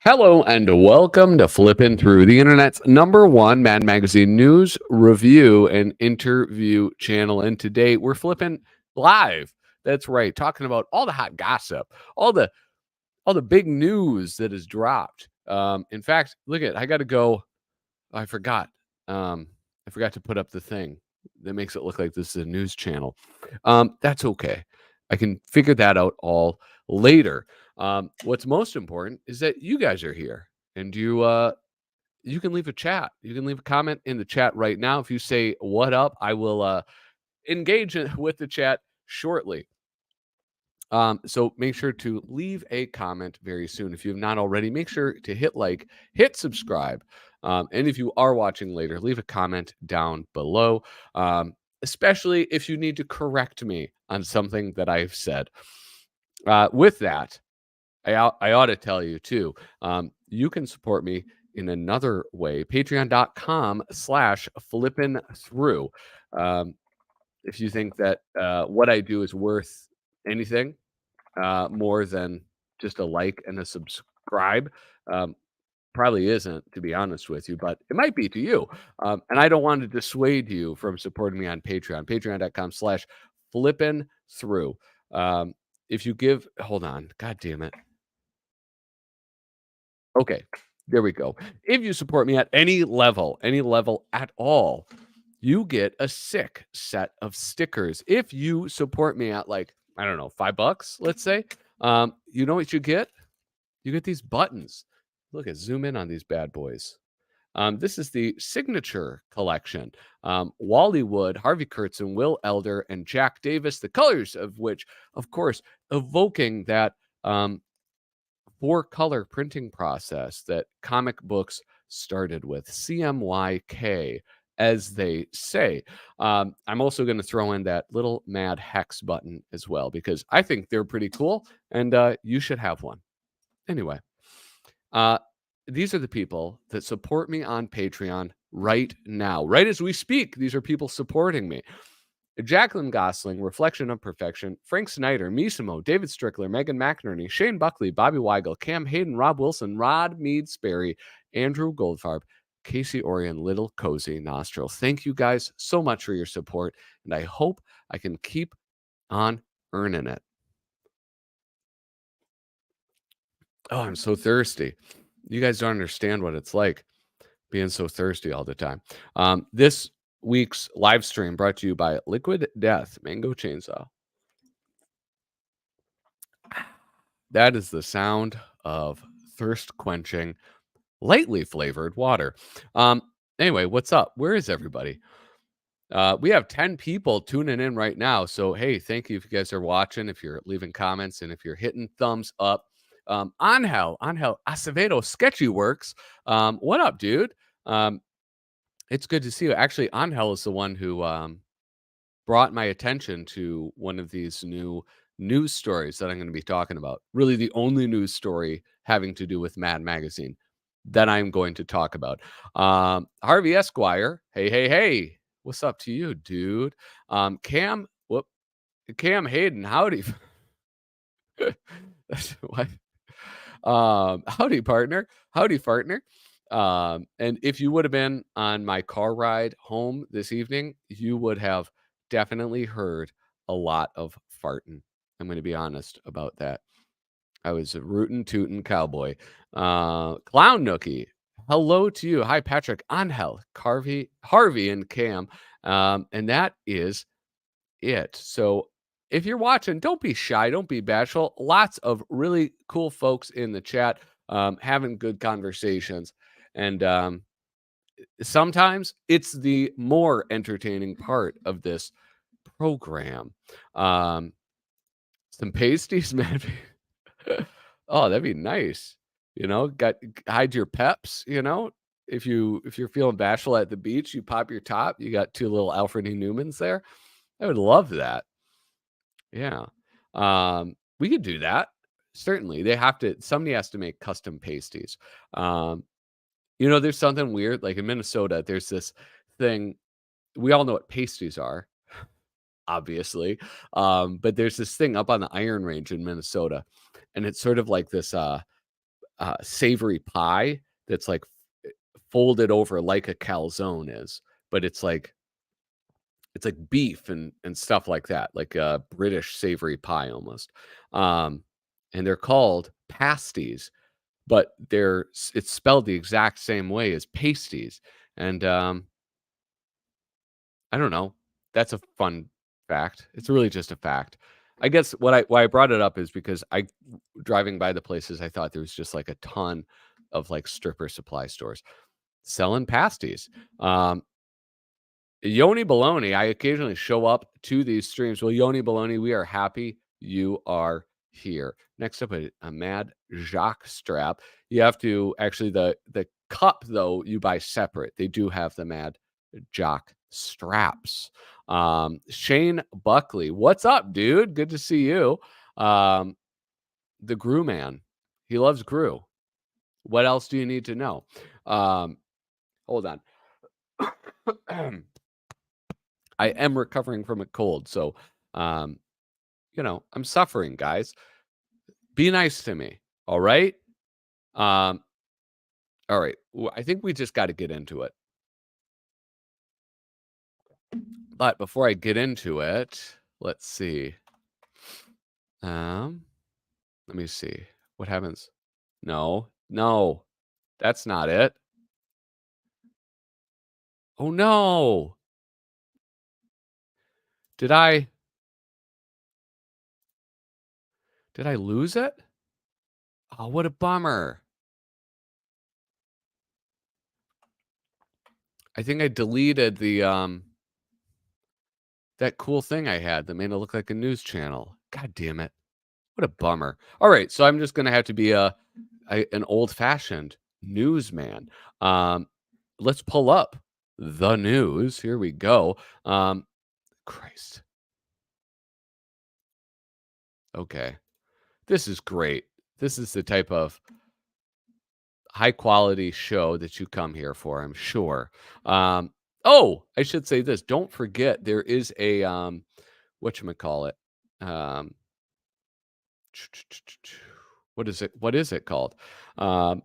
Hello and welcome to Flippin' Through, the internet's #1 Mad Magazine news, review, and interview channel. And today we're flipping live. That's right, talking about all the hot gossip, all the big news that has dropped. In fact, look at I got to go. I forgot. I forgot to put up the thing that makes it look like this is a news channel. That's okay. I can figure that out all later. What's most important is that you guys are here, and you can leave a chat. You can leave a comment in the chat right now. If you say what up, I will engage with the chat shortly. So make sure to leave a comment very soon. If you have not already, make sure to hit like, hit subscribe. And if you are watching later, leave a comment down below, especially if you need to correct me on something that I've said. With that, I ought to tell you too, you can support me in another way, patreon.com/flippinthrough. If you think that what I do is worth anything more than just a like and a subscribe, probably isn't, to be honest with you, but it might be to you. And I don't want to dissuade you from supporting me on Patreon, patreon.com/flippinthrough. If you give, hold on, God damn it. Okay, there we go. If you support me at any level at all, you get a sick set of stickers. If you support me at like, I don't know, $5, let's say, you know what you get? You get these buttons. Look at zoom in on these bad boys. This is the signature collection. Wally Wood, Harvey Kurtzman, Will Elder, and Jack Davis, the colors of which, of course, evoking that 4-color printing process that comic books started with, CMYK, as they say. I'm also going to throw in that little mad hex button as well, because I think they're pretty cool, and you should have one. Anyway, these are the people that support me on Patreon right now. Right as we speak, these are people supporting me. Jacqueline Gosling, Reflection of Perfection, Frank Snyder, Misimo, David Strickler, Megan McNerney, Shane Buckley, Bobby Weigel, Cam Hayden, Rob Wilson, Rod Mead Sperry, Andrew Goldfarb, Casey Orion, Little Cozy Nostril. Thank you guys so much for your support, and I hope I can keep on earning it. Oh, I'm so thirsty. You guys don't understand what it's like being so thirsty all the time. This week's live stream brought to you by Liquid Death Mango Chainsaw. That is the sound of thirst quenching, lightly flavored water. Anyway, what's up? Where is everybody? We have 10 people tuning in right now. So, hey, thank you if you guys are watching, if you're leaving comments, and if you're hitting thumbs up. Angel Acevedo, Sketchy Works. What up, dude? It's good to see you. Actually, Angel is the one who brought my attention to one of these new news stories that I'm going to be talking about. Really, the only news story having to do with Mad Magazine that I'm going to talk about. Harvey Esquire. Hey. What's up to you, dude? Cam Hayden. Howdy. What? Howdy, partner. Howdy, partner. And if you would have been on my car ride home this evening, you would have definitely heard a lot of farting. I'm going to be honest about that. I was a rootin' tootin' cowboy. Clown Nookie. Hello to you. Hi, Patrick, Angel, Harvey, and Cam. And that is it. So if you're watching, don't be shy. Don't be bashful. Lots of really cool folks in the chat having good conversations. And sometimes it's the more entertaining part of this program. Some pasties, man. Oh, that'd be nice. Hide your peps, if you're feeling bashful at the beach, you pop your top, you got 2 little Alfred E. Neumans there. I would love that. Yeah. We could do that. Certainly. Somebody has to make custom pasties. There's something weird, like in Minnesota, there's this thing. We all know what pasties are, obviously. But there's this thing up on the Iron Range in Minnesota, and it's sort of like this savory pie that's like folded over like a calzone is, but it's like beef and stuff like that, like a British savory pie almost. Um, and they're called pasties, but it's spelled the exact same way as pasties. And I don't know. That's a fun fact. It's really just a fact. I guess why I brought it up is because I driving by the places I thought there was just like a ton of like stripper supply stores selling pasties. Um, Yoni Baloney, I occasionally show up to these streams. Well, Yoni Baloney, we are happy you are here. Next up, a Mad Jacques strap. You have to actually the cup though you buy separate. They do have the Mad Jock straps. Shane Buckley, what's up, dude? Good to see you. Um, the Gru man, he loves Gru. What else do you need to know? Hold on. I am recovering from a cold, so um, I'm suffering, guys. Be nice to me, all right? Um, all right. I think we just got to get into it. But before I get into it, let's see. Let me see. What happens? No, no, that's not it. Oh no. Did I lose it? Oh, what a bummer. I think I deleted the that cool thing I had that made it look like a news channel. God damn it. What a bummer. All right, so I'm just gonna have to be an old-fashioned newsman. Um, let's pull up the news. Here we go. Christ. Okay, this is great. This is the type of high quality show that you come here for, I'm sure. Oh, I should say this. Don't forget there is a whatchamacallit. Um what is it called? Um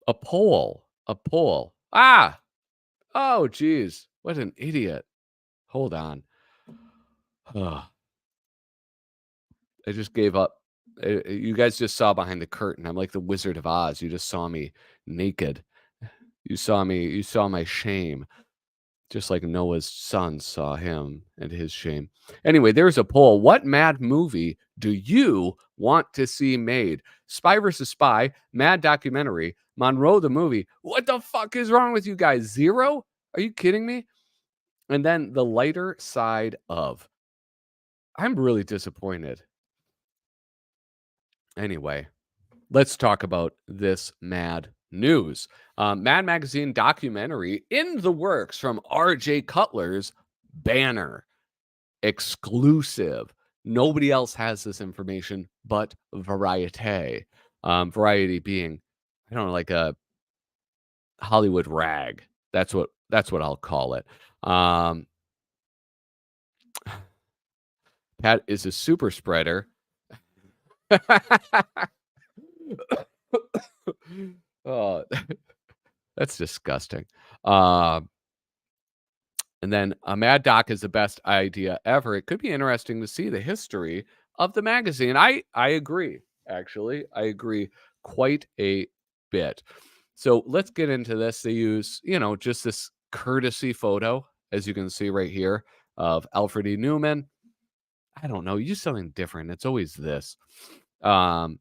a poll. A poll. Ah! Oh geez. What an idiot. Hold on. Ugh, I just gave up. You guys just saw behind the curtain. I'm like the Wizard of Oz. You just saw me naked. You saw my shame. Just like Noah's sons saw him and his shame. Anyway, there's a poll. What mad movie do you want to see made? Spy versus Spy, mad documentary, Monroe the movie. What the fuck is wrong with you guys? Zero? Are you kidding me? And then the lighter side of. I'm really disappointed. Anyway, let's talk about this mad news. Mad Magazine documentary in the works from RJ Cutler's Banner. Exclusive. Nobody else has this information but Variety. Variety being, I don't know, like a Hollywood rag. That's what I'll call it. Pat is a super spreader. Oh, that's disgusting. Um, And then a Mad Doc is the best idea ever. It could be interesting to see the history of the magazine. I agree, actually. I agree quite a bit. So let's get into this. They use, just this courtesy photo, as you can see right here, of Alfred E. Neuman. I don't know, use something different. It's always this. Um,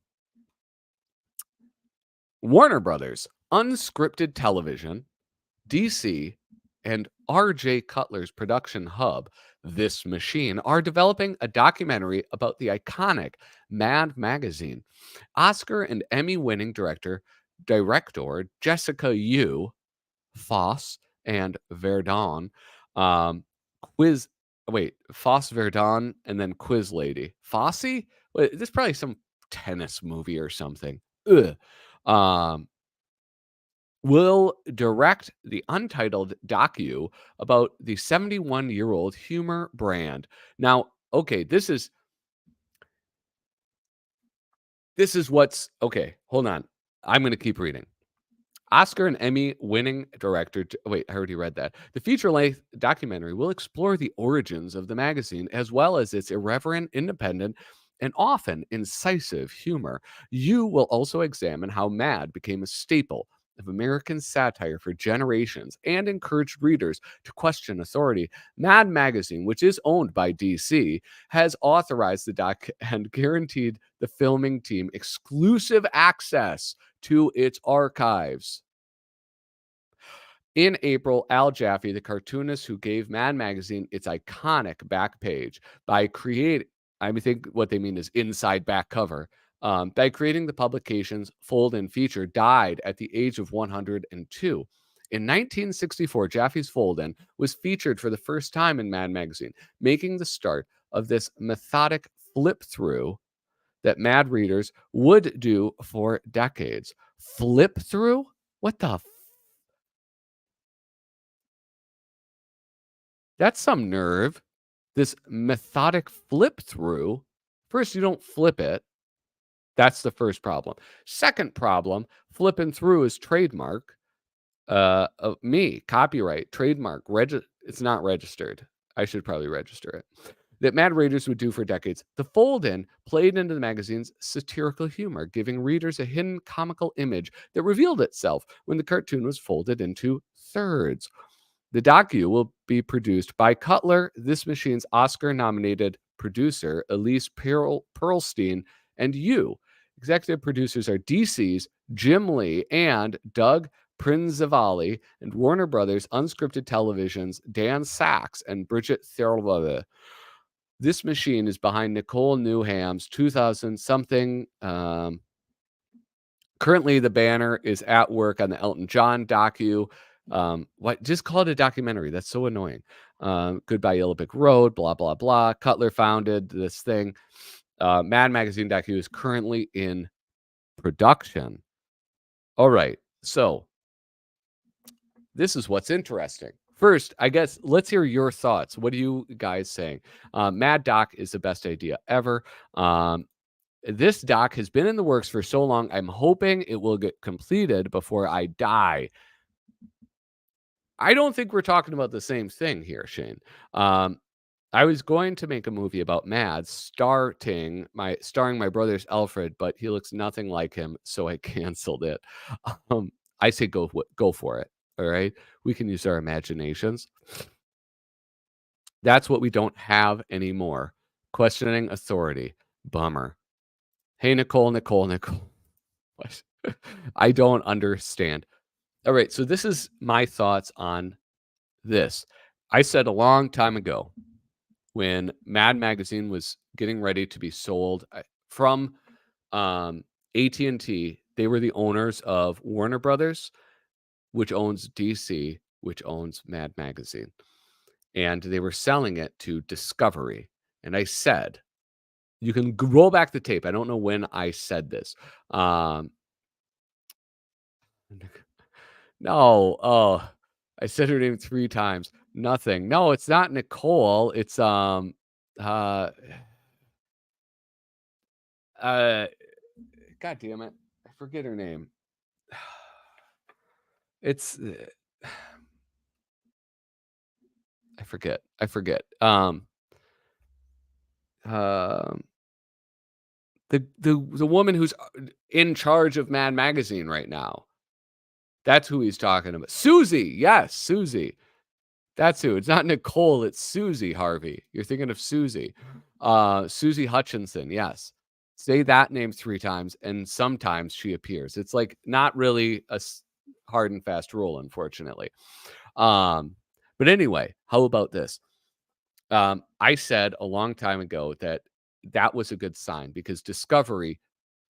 Warner Brothers, unscripted television, DC, and RJ Cutler's production hub, This Machine, are developing a documentary about the iconic Mad magazine. Oscar and Emmy winning director Jessica Yu, Foss, and Verdon, um, quiz. Wait, Foss Verdon and then Quiz Lady. Fosse? Wait, this is probably some tennis movie or something. Ugh. Um, will direct the untitled docu about the 71-year-old humor brand. Now, okay, this is what's okay, hold on. I'm gonna keep reading. Oscar and Emmy winning director. Wait, I already read that. The feature length documentary will explore the origins of the magazine as well as its irreverent, independent, and often incisive humor. You will also examine how Mad became a staple of American satire for generations and encouraged readers to question authority. Mad Magazine, which is owned by DC, has authorized the doc and guaranteed the filming team exclusive access to its archives. In April, Al Jaffee, the cartoonist who gave Mad Magazine its iconic back page by creating, I think what they mean is inside back cover, by creating the publication's fold in feature, died at the age of 102. In 1964, Jaffee's fold in was featured for the first time in Mad Magazine, making the start of this methodic flip through that Mad readers would do for decades. Flip through? What the That's some nerve. This methodic flip through. First, you don't flip it. That's the first problem. Second problem, flipping through is trademark. Of me, copyright, trademark, it's not registered. I should probably register it. That Mad Readers would do for decades. The fold in played into the magazine's satirical humor, giving readers a hidden comical image that revealed itself when the cartoon was folded into thirds. The docu will be produced by Cutler, This Machine's Oscar nominated producer, Elise Pearlstein, and you. Executive producers are DC's Jim Lee and Doug Prinzivali, and Warner Brothers Unscripted Television's Dan Sachs and Bridget Thirlwell. This Machine is behind Nicole Newham's 2000 something. Currently, the banner is at work on the Elton John docu. What? Just call it a documentary. That's so annoying. Goodbye Yellow Brick Road. Blah blah blah. Cutler founded this thing. Mad Magazine docu is currently in production. All right. So this is what's interesting. First, I guess let's hear your thoughts. What are you guys saying? Mad Doc is the best idea ever. This doc has been in the works for so long. I'm hoping it will get completed before I die. I don't think we're talking about the same thing here, Shane. Um, I was going to make a movie about Mad, starring my brother's Alfred, but he looks nothing like him, so I canceled it. Um, I say go for it. All right, we can use our imaginations. That's what we don't have anymore. Questioning authority. Bummer. Hey, Nicole. What? I don't understand. All right, so this is my thoughts on this. I said a long time ago when Mad Magazine was getting ready to be sold from AT&T. They were the owners of Warner Brothers, which owns DC, which owns Mad Magazine, and they were selling it to Discovery. And I said, you can roll back the tape. I don't know when I said this. No, oh, I said her name 3 times. Nothing. No, it's not Nicole. It's, uh, uh, God damn it. I forget her name. It's, I forget. Um, the woman who's in charge of Mad Magazine right now. That's who he's talking about. Susie. Yes, Susie. That's who. It's not Nicole, it's Susie, Harvey. You're thinking of Susie. Susie Hutchinson, yes. Say that name 3 times, and sometimes she appears. It's, like, not really a hard and fast rule, unfortunately. But anyway, how about this? I said a long time ago that that was a good sign because Discovery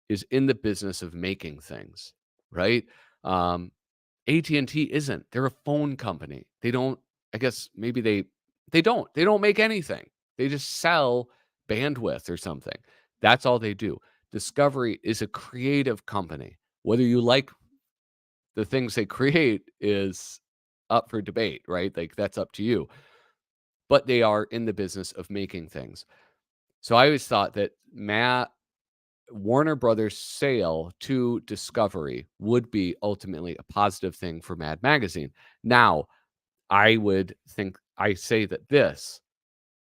is in the business of making things, right? Um, AT&T isn't. They're a phone company. They don't I guess maybe they don't make anything. They just sell bandwidth or something. That's all they do. Discovery is a creative company. Whether you like the things they create is up for debate, right? Like that's up to you. But they are in the business of making things. So I always thought that Matt Warner Brothers' sale to Discovery would be ultimately a positive thing for Mad Magazine. Now, I say that this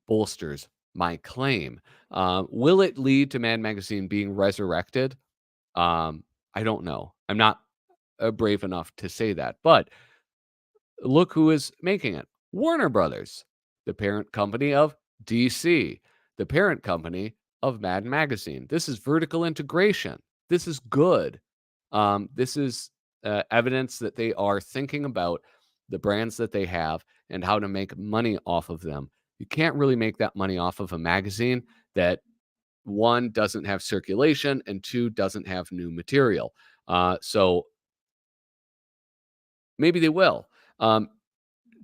bolsters my claim. Will it lead to Mad Magazine being resurrected? I don't know. I'm not brave enough to say that, but look who is making it. Warner Brothers, the parent company of DC, the parent company of Mad Magazine. This is vertical integration. This is good. This is evidence that they are thinking about the brands that they have and how to make money off of them. You can't really make that money off of a magazine that, one, doesn't have circulation, and two, doesn't have new material. So maybe they will. Um,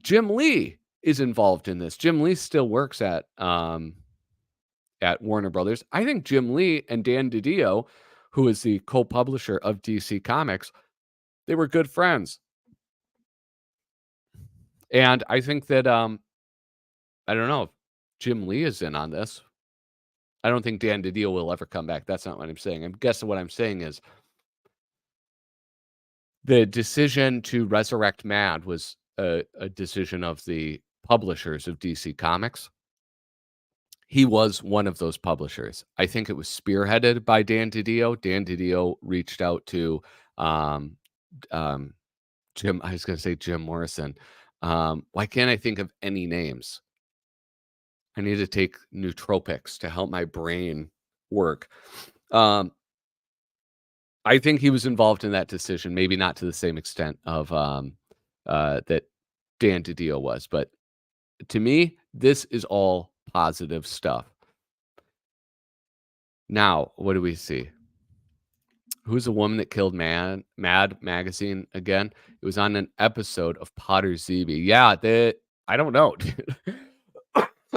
Jim Lee is involved in this. Jim Lee still works at Warner Brothers. I think Jim Lee and Dan DiDio, who is the co-publisher of DC Comics, they were good friends. And I think that I don't know if Jim Lee is in on this. I don't think Dan DiDio will ever come back. That's not what I'm saying. I'm guessing what I'm saying is the decision to resurrect Mad was a decision of the publishers of DC Comics. He was one of those publishers. I think it was spearheaded by Dan DiDio. Dan DiDio reached out to um, um, Jim. I was going to say Jim Morrison. Why can't I think of any names? I need to take nootropics to help my brain work. Um, I think he was involved in that decision, maybe not to the same extent of that Dan DiDio was, but to me, this is all positive stuff. Now, what do we see? Who's the woman that killed Mad Magazine again? It was on an episode of Potter ZB. Yeah, I don't know, dude.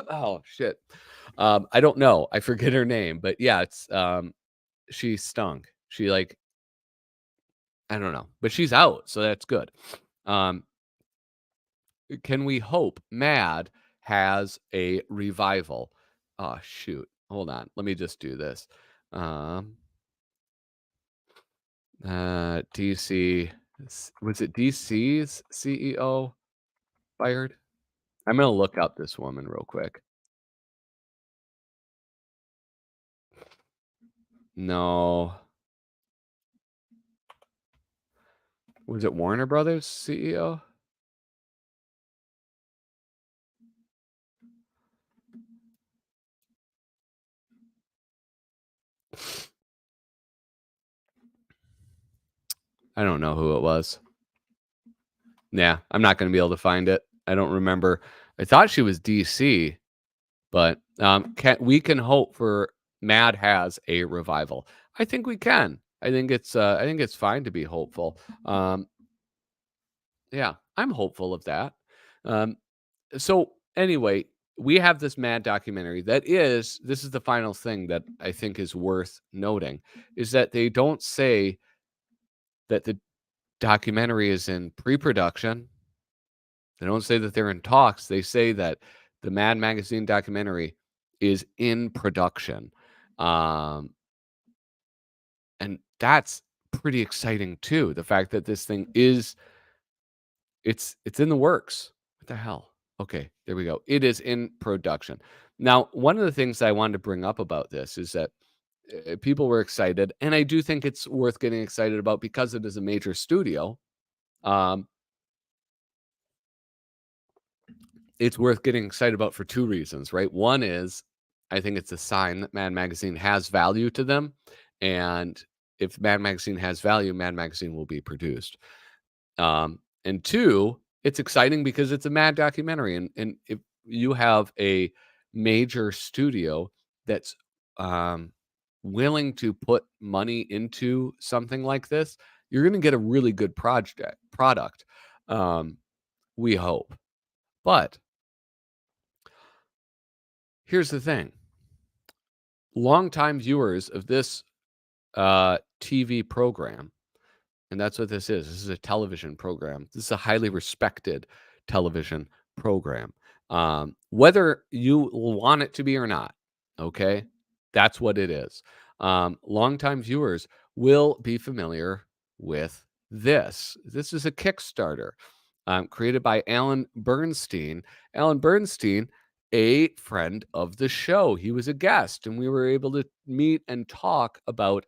Oh shit. I don't know. I forget her name, but yeah, it's she stung. She like I don't know, but she's out, so that's good. Um, can we hope Mad has a revival? Oh shoot. Hold on. Let me just do this. Um DC was it DC's CEO fired? I'm gonna look up this woman real quick. No. Was it Warner Brothers CEO? I don't know who it was. Yeah, I'm not gonna be able to find it. I don't remember. I thought she was DC, but we can hope for Mad has a revival. I think we can. I think it's fine to be hopeful. Yeah, I'm hopeful of that. Um, so anyway, we have this Mad documentary this is the final thing that I think is worth noting is that they don't say that the documentary is in pre-production. They don't say that they're in talks. They say that the Mad Magazine documentary is in production. Um, and that's pretty exciting too. The fact that this thing is it's in the works. What the hell? Okay, there we go. It is in production. Now, one of the things I wanted to bring up about this is that people were excited, and I do think it's worth getting excited about because it is a major studio. Um, it's worth getting excited about for two reasons, right? One is I think it's a sign that Mad Magazine has value to them, and if Mad Magazine has value, Mad Magazine will be produced. And two, it's exciting because it's a mad documentary. And if you have a major studio that's um, willing to put money into something like this, you're going to get a really good product. Um, we hope. But here's the thing: longtime viewers of this TV program. And that's what this is. This is a television program. This is a highly respected television program. Whether you want it to be or not, okay? That's what it is. Longtime viewers will be familiar with this. This is a Kickstarter created by Alan Bernstein. Alan Bernstein, a friend of the show, he was a guest, and we were able to meet and talk about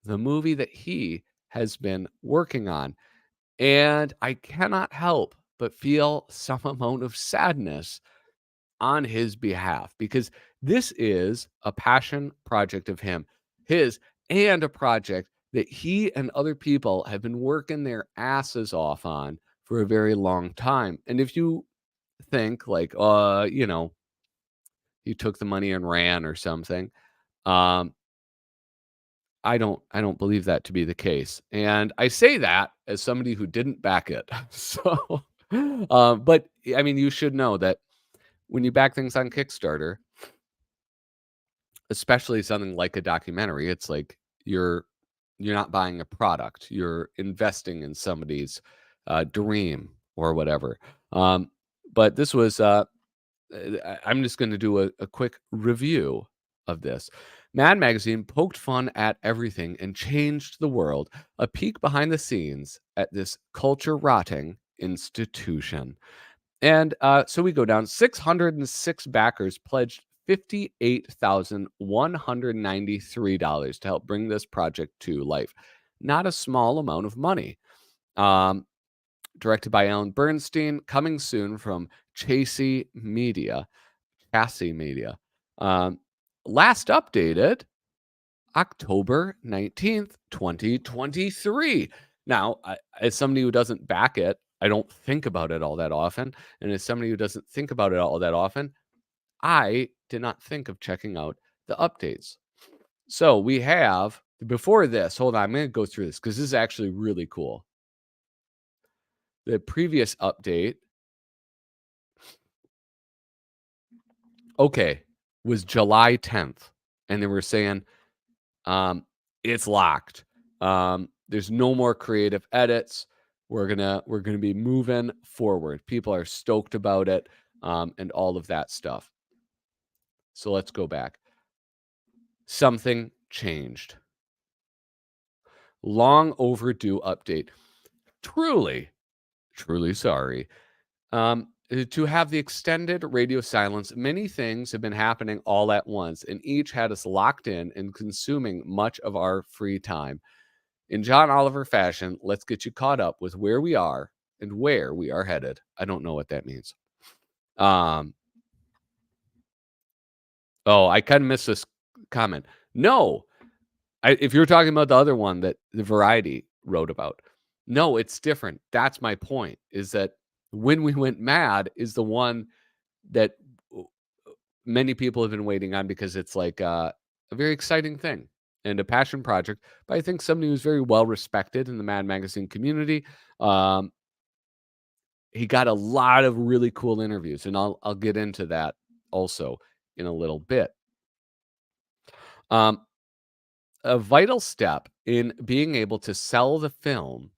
the movie that he has been working on. And I cannot help but feel some amount of sadness on his behalf because this is a passion project of his, and a project that he and other people have been working their asses off on for a very long time. And if you think like, he took the money and ran or something, um, I don't believe that to be the case. And I say that as somebody who didn't back it. So, but I mean, you should know that when you back things on Kickstarter, especially something like a documentary, it's like you're not buying a product, you're investing in somebody's dream or whatever. Um, but this was I'm just going to do a quick review of this. Mad Magazine poked fun at everything and changed the world. A peek behind the scenes at this culture rotting institution. And so we go down 606 backers pledged $58,193 to help bring this project to life. Not a small amount of money. Um, Directed by Alan Bernstein, coming soon from Chassis Media. Um, Last updated October 19th, 2023. Now, as somebody who doesn't back it, I don't think about it all that often. And as somebody who doesn't think about it all that often, I did not think of checking out the updates. So we have, before this, hold on, I'm going to go through this because this is actually really cool. The previous update, okay, was July 10th. And they were saying, it's locked. There's no more creative edits. We're gonna be moving forward. People are stoked about it, and all of that stuff. So let's go back. Something changed. Long overdue update. Truly, truly sorry. To have the extended radio silence, many things have been happening all at once, and each had us locked in and consuming much of our free time. In John Oliver fashion, let's get you caught up with where we are and where we are headed. I don't know what that means. Um, oh, I kind of missed this comment. No, if you're talking about the other one that the Variety wrote about, no, it's different. That's my point. Is that when we went mad is the one that many people have been waiting on because it's like a very exciting thing and a passion project. But I think somebody who's very well respected in the Mad Magazine community. Um, he got a lot of really cool interviews, and I'll get into that also in a little bit. Um, a vital step in being able to sell the film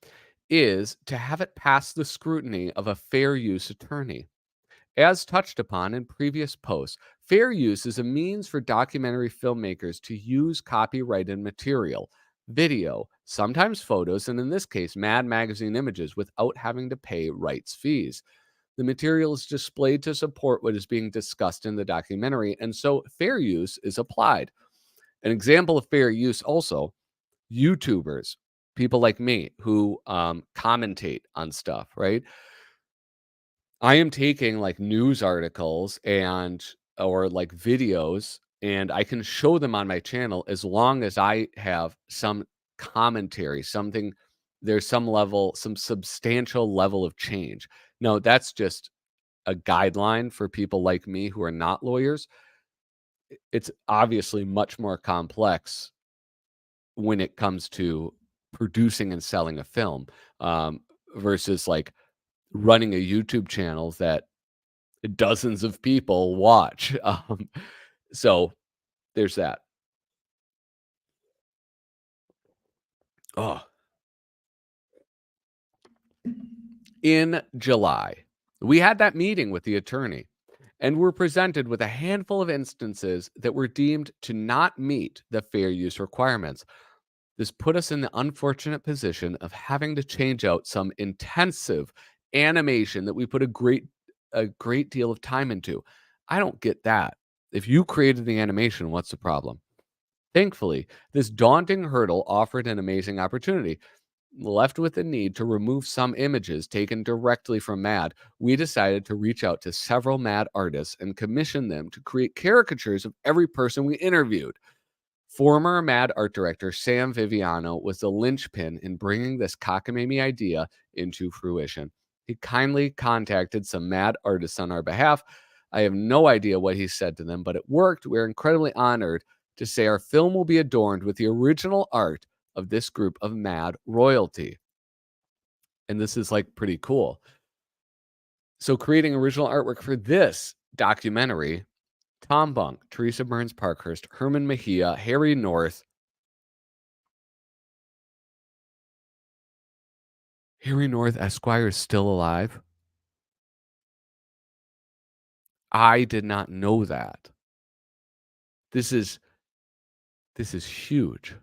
is to have it pass the scrutiny of a fair use attorney. As touched upon in previous posts, fair use is a means for documentary filmmakers to use copyrighted material, video, sometimes photos, and in this case, Mad Magazine images without having to pay rights fees. The material is displayed to support what is being discussed in the documentary, and so fair use is applied. An example of fair use also, YouTubers, people like me who commentate on stuff, right? I am taking like news articles and or like videos and I can show them on my channel as long as I have some commentary, something there's some level, some substantial level of change. No, that's just a guideline for people like me who are not lawyers. It's obviously much more complex when it comes to producing and selling a film versus like running a YouTube channel that dozens of people watch. So there's that. Oh, in July, we had that meeting with the attorney, and were presented with a handful of instances that were deemed to not meet the fair use requirements. This put us in the unfortunate position of having to change out some intensive animation that we put a great deal of time into. I don't get that. If you created the animation, what's the problem? Thankfully, this daunting hurdle offered an amazing opportunity. Left with the need to remove some images taken directly from Mad, we decided to reach out to several Mad artists and commission them to create caricatures of every person we interviewed. Former Mad art director Sam Viviano was the linchpin in bringing this cockamamie idea into fruition. He kindly contacted some Mad artists on our behalf. I have no idea what he said to them, but it worked. We're incredibly honored to say our film will be adorned with the original art of this group of Mad royalty. And this is like pretty cool. So, creating original artwork for this documentary, Tom Bunk, Teresa Burns Parkhurst, Herman Mejia, Harry North. Harry North Esquire is still alive? I did not know that. This is this is huge.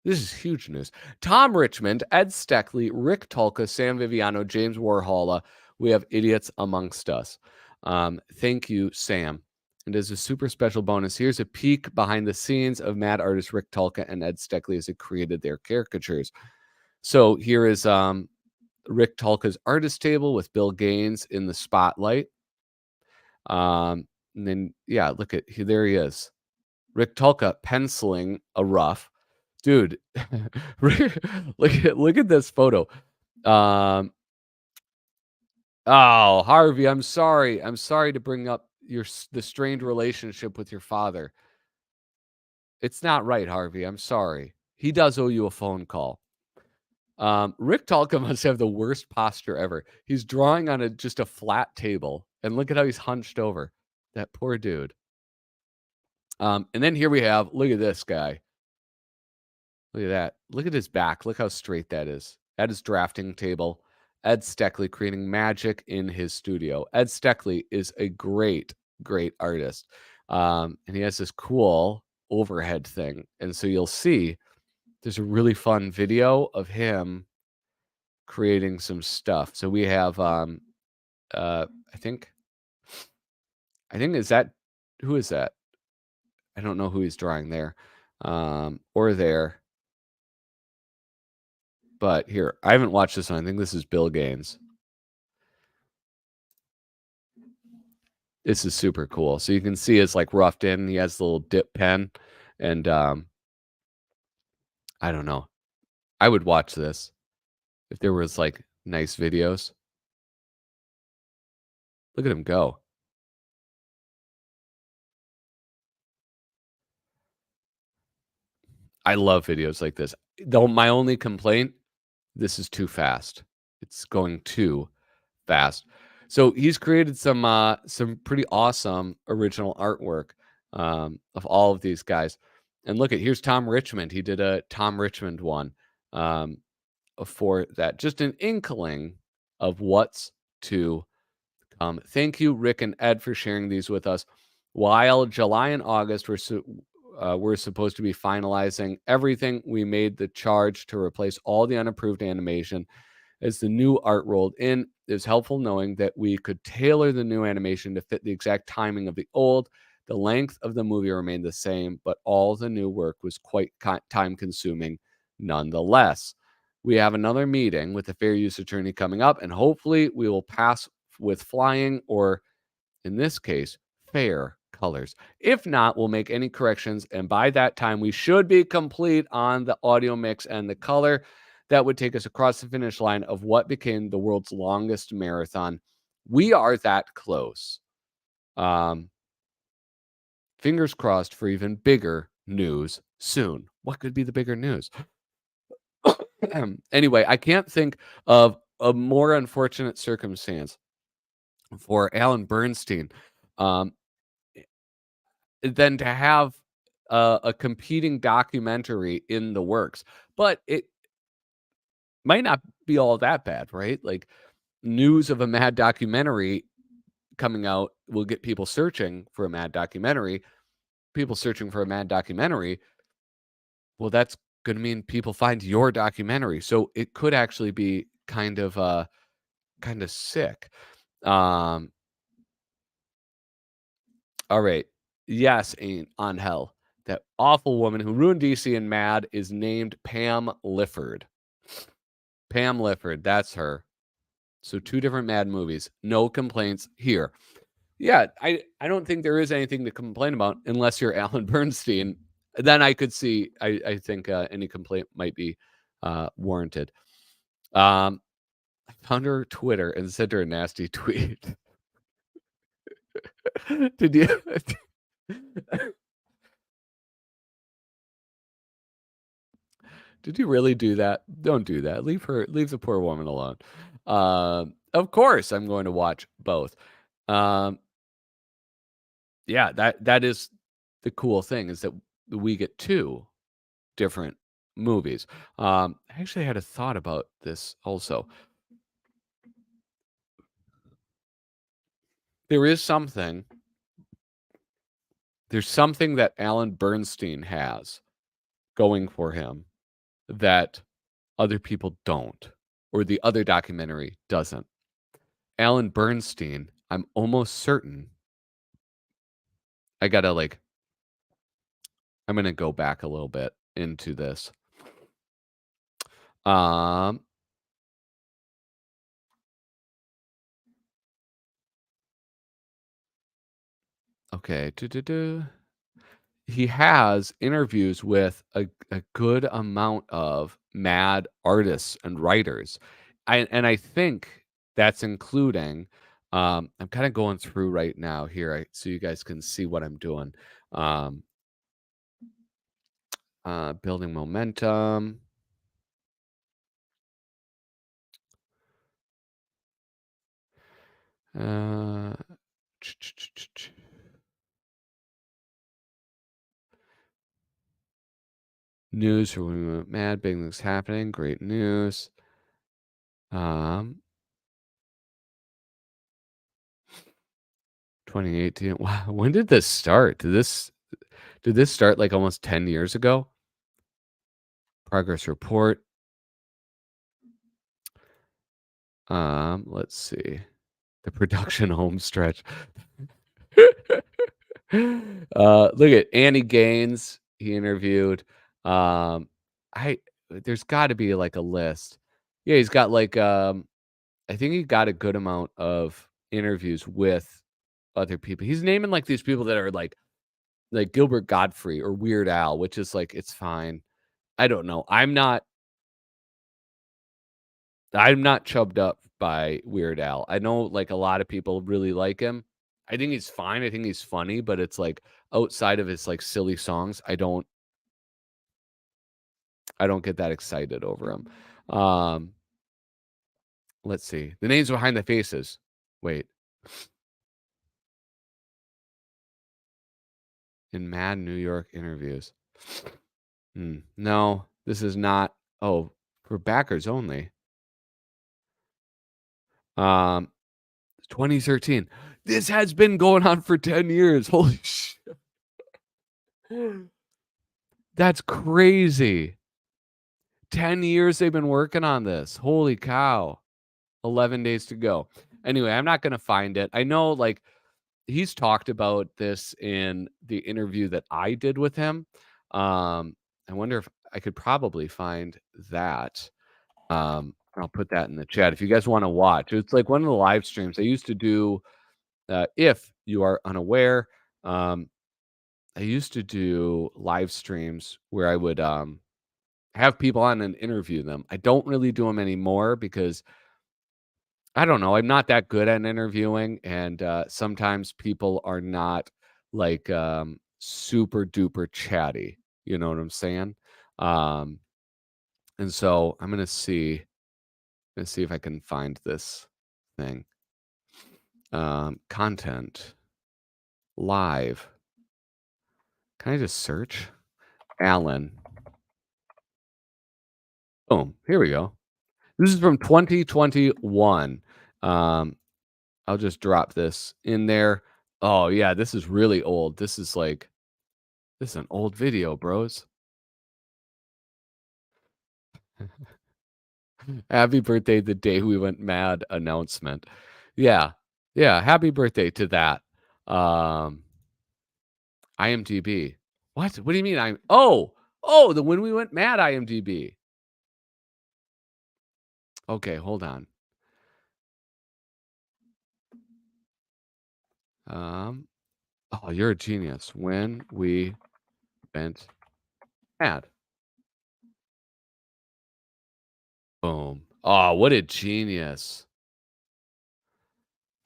This is huge news. Tom Richmond, Ed Steckley, Rick Tulka, Sam Viviano, James Warhola. We have idiots amongst us. Thank you, Sam. And as a super special bonus, here's a peek behind the scenes of mad artist Rick Tulka and Ed Steckley as they created their caricatures. So here is Rick Tulka's artist table with Bill Gaines in the spotlight. And then, yeah, look at there he is. Rick Tulka penciling a rough. Dude, look at this photo. Um, oh, Harvey, I'm sorry. I'm sorry to bring up the strained relationship with your father. It's not right, Harvey. I'm sorry. He does owe you a phone call. Rick Tulka must have the worst posture ever. He's drawing on just a flat table, and look at how he's hunched over. That poor dude. And then here we have, look at this guy. Look at that. Look at his back. Look how straight that is. At his drafting table, Ed Steckley creating magic in his studio. Ed Steckley is a great, great artist. And he has this cool overhead thing. And so you'll see there's a really fun video of him creating some stuff. So we have I think is that who is that? I don't know who he's drawing there. Or there. But here, I haven't watched this one. I think this is Bill Gaines. This is super cool. So you can see it's like roughed in. He has the little dip pen. And I don't know. I would watch this if there was like nice videos. Look at him go. I love videos like this. Though my only complaint, this is too fast. It's going too fast. So he's created some pretty awesome original artwork of all of these guys. And look at here's Tom Richmond. He did a Tom Richmond one for that. Just an inkling of what's to come. Thank you, Rick and Ed, for sharing these with us. While July and August we're supposed to be finalizing everything, we made the charge to replace all the unapproved animation. As the new art rolled in, it was helpful knowing that we could tailor the new animation to fit the exact timing of the old. The length of the movie remained the same, but all the new work was quite time consuming nonetheless. We have another meeting with the fair use attorney coming up, and hopefully we will pass with flying, or in this case, fair colors. If not, we'll make any corrections, and by that time, we should be complete on the audio mix and the color. That would take us across the finish line of what became the world's longest marathon. We are that close. Fingers crossed for even bigger news soon. What could be the bigger news? Anyway, I can't think of a more unfortunate circumstance for Alan Bernstein than to have a competing documentary in the works. But it might not be all that bad, right? Like news of a mad documentary coming out will get people searching for a mad documentary. People searching for a mad documentary, well, that's gonna mean people find your documentary. So it could actually be kinda sick. Um, all right. Yes, ain't on hell. That awful woman who ruined DC and Mad is named Pam Lifford. Pam Lifford, that's her. So 2 different Mad movies. No complaints here. Yeah, I don't think there is anything to complain about unless you're Alan Bernstein. Then I could see I think, any complaint might be, warranted. Um, I found her Twitter and sent her a nasty tweet. Did you did you really do that? Don't do that. Leave the poor woman alone. Of course, I'm going to watch both. Um, yeah, that is the cool thing is that we get 2 different movies. I actually had a thought about this also. There is something there's something that Alan Bernstein has going for him that other people don't, or the other documentary doesn't. Alan Bernstein, I'm almost certain I gotta like I'm gonna go back a little bit into this. Um, okay. He has interviews with a good amount of mad artists and writers. I think that's including I'm kind of going through right now here so you guys can see what I'm doing. Um, building momentum. Uh, news for when we went mad, big things happening, great news. Um, 2018. Wow, when did this start? Did this start like almost 10 years ago? Progress report. Let's see. The production home stretch. Look at Annie Gaines, he interviewed. I there's got to be like a list. Yeah, he's got like I think he got a good amount of interviews with other people. He's naming like these people that are like Gilbert Godfrey or Weird Al, which is like it's fine. I don't know. I'm not chubbed up by Weird Al. I know, like, a lot of people really like him. I think he's fine, I think he's funny, but it's, like, outside of his, like, silly songs, I don't get that excited over him. Um, let's see. The names behind the faces. Wait, in Mad New York interviews. No, this is not oh, for backers only. Um, 2013. This has been going on for 10 years. Holy shit. That's crazy. 10 years they've been working on this. Holy cow. 11 days to go. Anyway, I'm not gonna find it. I know, like, he's talked about this in the interview that I did with him. I wonder if I could probably find that. I'll put that in the chat if you guys wanna watch. It's like one of the live streams I used to do, if you are unaware, um, I used to do live streams where I would, have people on and interview them. I don't really do them anymore because I don't know. I'm not that good at interviewing, and sometimes people are not like super duper chatty. You know what I'm saying? Um, and so I'm gonna see if I can find this thing. Content live. Can I just search Alan? Boom. Here we go. This is from 2021. Um, I'll just drop this in there. Oh, yeah, this is really old. This is an old video, bros. Happy birthday the day we went mad announcement. Yeah. Yeah, happy birthday to that. Um, IMDb. What? What do you mean the when we went mad IMDb. Okay, hold on. Um, oh, you're a genius. When we went mad. Boom. Oh, what a genius.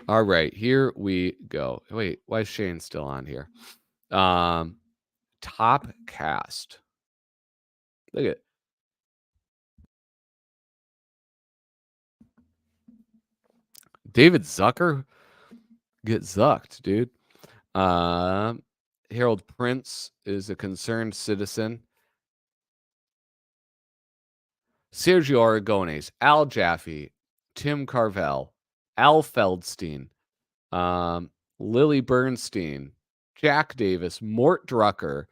All right, here we go. Wait, why is Shane still on here? Um, top cast. Look at David Zucker. Get zucked, dude. Um, Harold Prince is a concerned citizen. Sergio Aragones, Al Jaffee, Tim Carvel, Al Feldstein, um, Lily Bernstein, Jack Davis, Mort Drucker,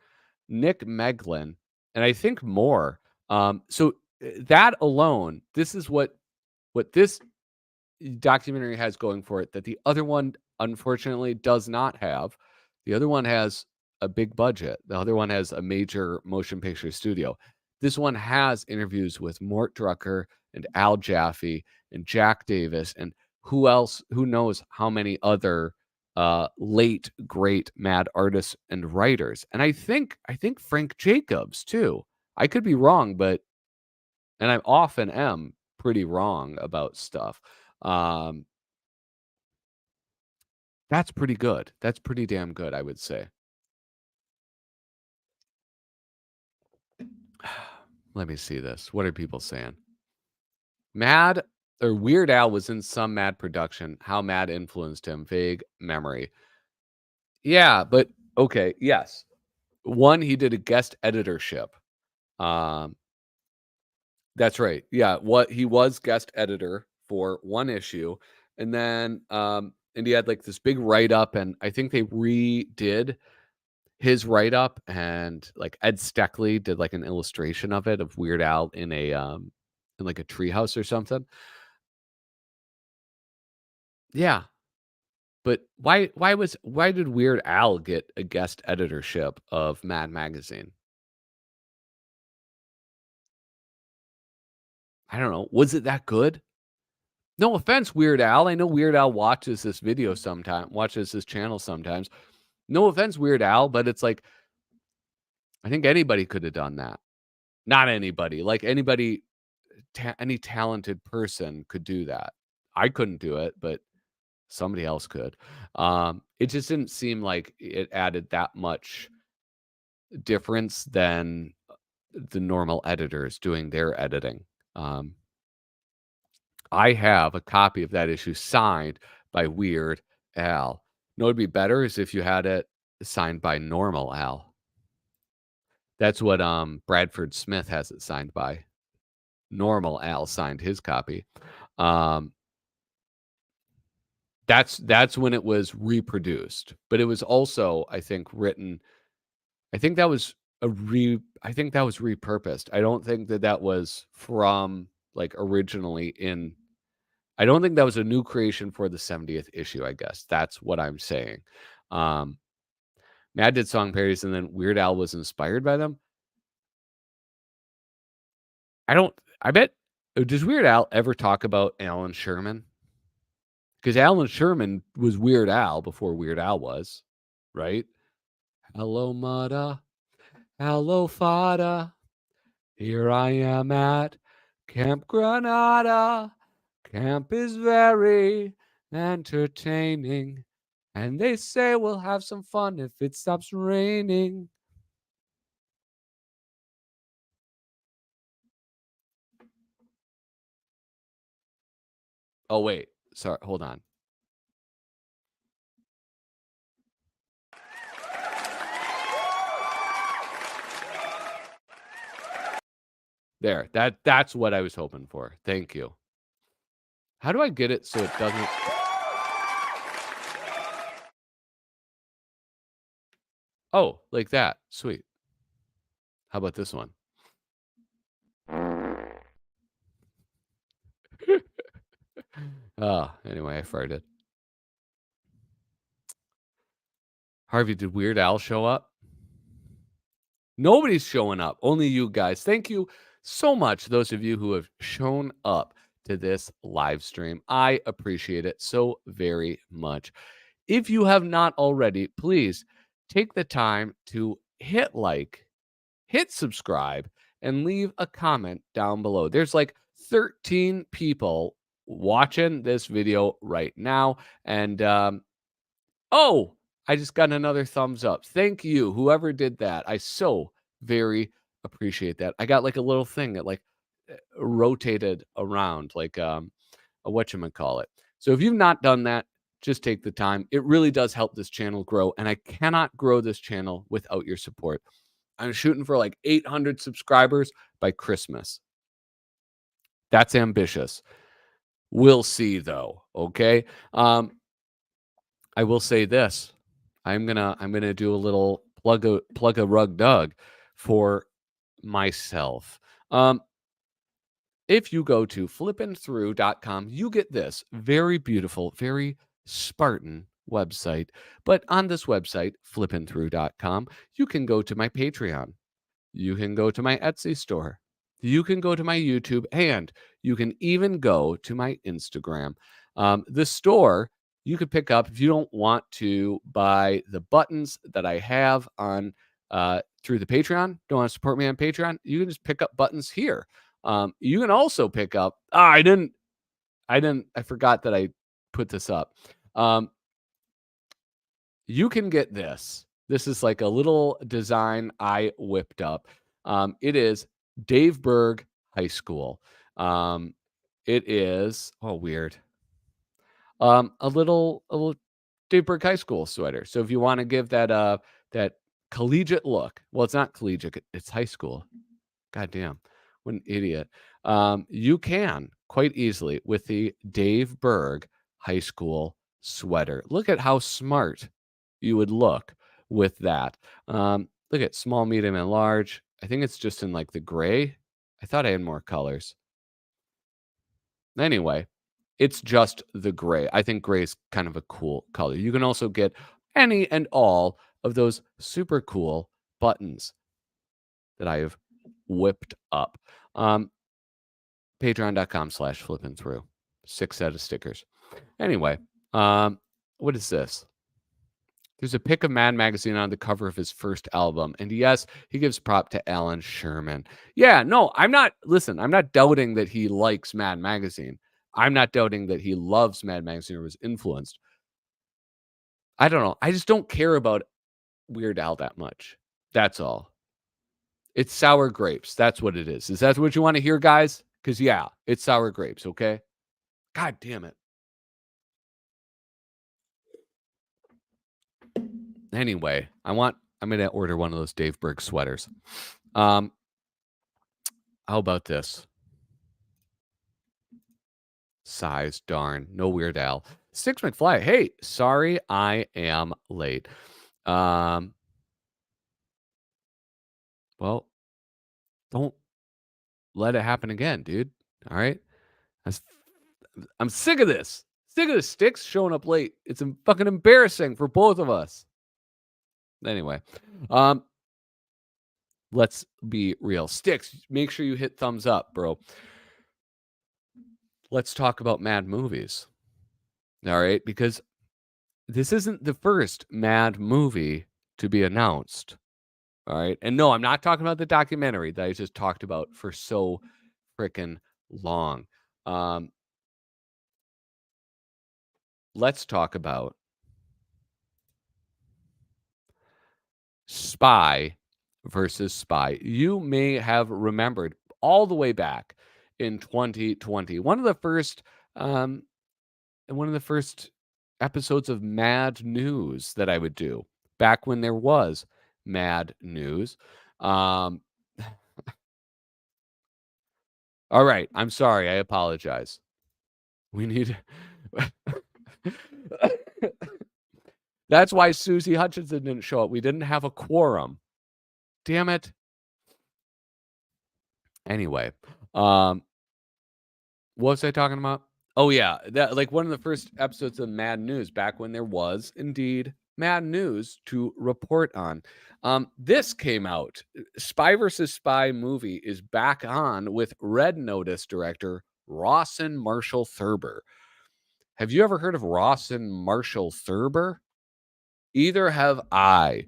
Nick Meglin, and I think more. That alone, this is what this documentary has going for it that the other one unfortunately does not have. The other one has a big budget. The other one has a major motion picture studio. This one has interviews with Mort Drucker and Al Jaffee and Jack Davis and who else, who knows how many other late great mad artists and writers. And I think Frank Jacobs too. I could be wrong, but and I often am pretty wrong about stuff. Um, that's pretty good. That's pretty damn good, I would say. Let me see this. What are people saying? Mad or Weird Al was in some Mad production. How Mad influenced him? Vague memory. Yeah, but okay, yes. One, he did a guest editorship. Um, that's right. Yeah, what he was guest editor for one issue, and then and he had like this big write up, and I think they redid his write up, and like Ed Steckley did like an illustration of it of Weird Al in like a treehouse or something. Yeah, but why did Weird Al get a guest editorship of Mad Magazine? I don't know. Was it that good? No offense, Weird Al. I know Weird Al watches this video sometime, watches this channel sometimes. No offense, Weird Al, but it's like I think anybody could have done that. Not anybody, like anybody, any talented person could do that. I couldn't do it, but somebody else could. It just didn't seem like it added that much difference than the normal editors doing their editing. Um, I have a copy of that issue signed by Weird Al. No, it'd be better is if you had it signed by Normal Al. That's what Bradford Smith has it signed by. Normal Al signed his copy. Um, that's when it was reproduced, but it was also, I think, written. I think that was I think that was repurposed. I don't think that that was from like originally in. I don't think that was a new creation for the 70th issue. I guess that's what I'm saying. Um, Mad did song parodies, and then Weird Al was inspired by them. I don't. I bet. Does Weird Al ever talk about Alan Sherman? Because Alan Sherman was Weird Al before Weird Al was, right? Hello, Mudda. Hello, Fada. Here I am at Camp Granada. Camp is very entertaining. And they say we'll have some fun if it stops raining. Oh, wait. Sorry. Hold on. There. That's what I was hoping for. Thank you. How do I get it so it doesn't Oh, like that. Sweet. How about this one? Anyway, I farted. Harvey, did Weird Al show up? Nobody's showing up. Only you guys. Thank you so much, those of you who have shown up to this live stream. I appreciate it so very much. If you have not already, please take the time to hit like, hit subscribe, and leave a comment down below. There's like 13 people watching this video right now. And oh, I just got another thumbs up. Thank you, whoever did that. I so very appreciate that. I got like a little thing that like rotated around, like a whatchamacallit. So if you've not done that, just take the time. It really does help this channel grow, and I cannot grow this channel without your support. I'm shooting for like 800 subscribers by Christmas. That's ambitious. We'll see though, okay? I will say this. I'm gonna do a little plug a rug dug for myself. If you go to flippinthrough.com, you get this very beautiful, very Spartan website. But on this website, flippinthrough.com, you can go to my Patreon. You can go to my Etsy store. You can go to my YouTube, and you can even go to my Instagram. The store you could pick up if you don't want to buy the buttons that I have on through the Patreon. Don't want to support me on Patreon? You can just pick up buttons here. You can also pick up. I forgot that I put this up. You can get this. This is like a little design I whipped up. It is Dave Berg High School. It is weird. A little Dave Berg High School sweater. So if you want to give that collegiate look, well, it's not collegiate, it's high school. God damn, what an idiot. You can quite easily with the Dave Berg High School sweater. Look at how smart you would look with that. Look at small, medium, and large. I think it's just in like the gray. I thought I had more colors. Anyway, it's just the gray. I think gray is kind of a cool color. You can also get any and all of those super cool buttons that I have whipped up. Patreon.com/flipping through. 6 set of stickers. Anyway, what is this? There's a pic of Mad Magazine on the cover of his first album. And yes, he gives prop to Alan Sherman. Yeah, no, I'm not doubting that he likes Mad Magazine. I'm not doubting that he loves Mad Magazine or was influenced. I don't know. I just don't care about Weird Al that much. That's all. It's sour grapes. That's what it is. Is that what you want to hear, guys? Because, yeah, it's sour grapes, okay? God damn it. Anyway, I'm going to order one of those Dave Berg sweaters. How about this? Size, darn. No Weird Al. Six McFly. Hey, sorry I am late. Well, don't let it happen again, dude. All right? I'm sick of this. Sick of the Sticks showing up late. It's fucking embarrassing for both of us. Anyway, let's be real. Sticks, make sure you hit thumbs up, bro. Let's talk about Mad movies. All right? Because this isn't the first Mad movie to be announced. All right. And no, I'm not talking about the documentary that I just talked about for so freaking long. Let's talk about Spy versus Spy. You may have remembered all the way back in 2020, one of the first episodes of Mad News that I would do back when there was Mad News. All right, I'm sorry. I apologize. We need That's why Susie Hutchinson didn't show up. We didn't have a quorum. Damn it. Anyway, um, what was I talking about? Oh yeah, that like one of the first episodes of Mad News back when there was indeed Mad News to report on. This came out. Spy versus Spy movie is back on with Red Notice director Rawson Marshall Thurber. Have you ever heard of Rawson Marshall Thurber? Either have I.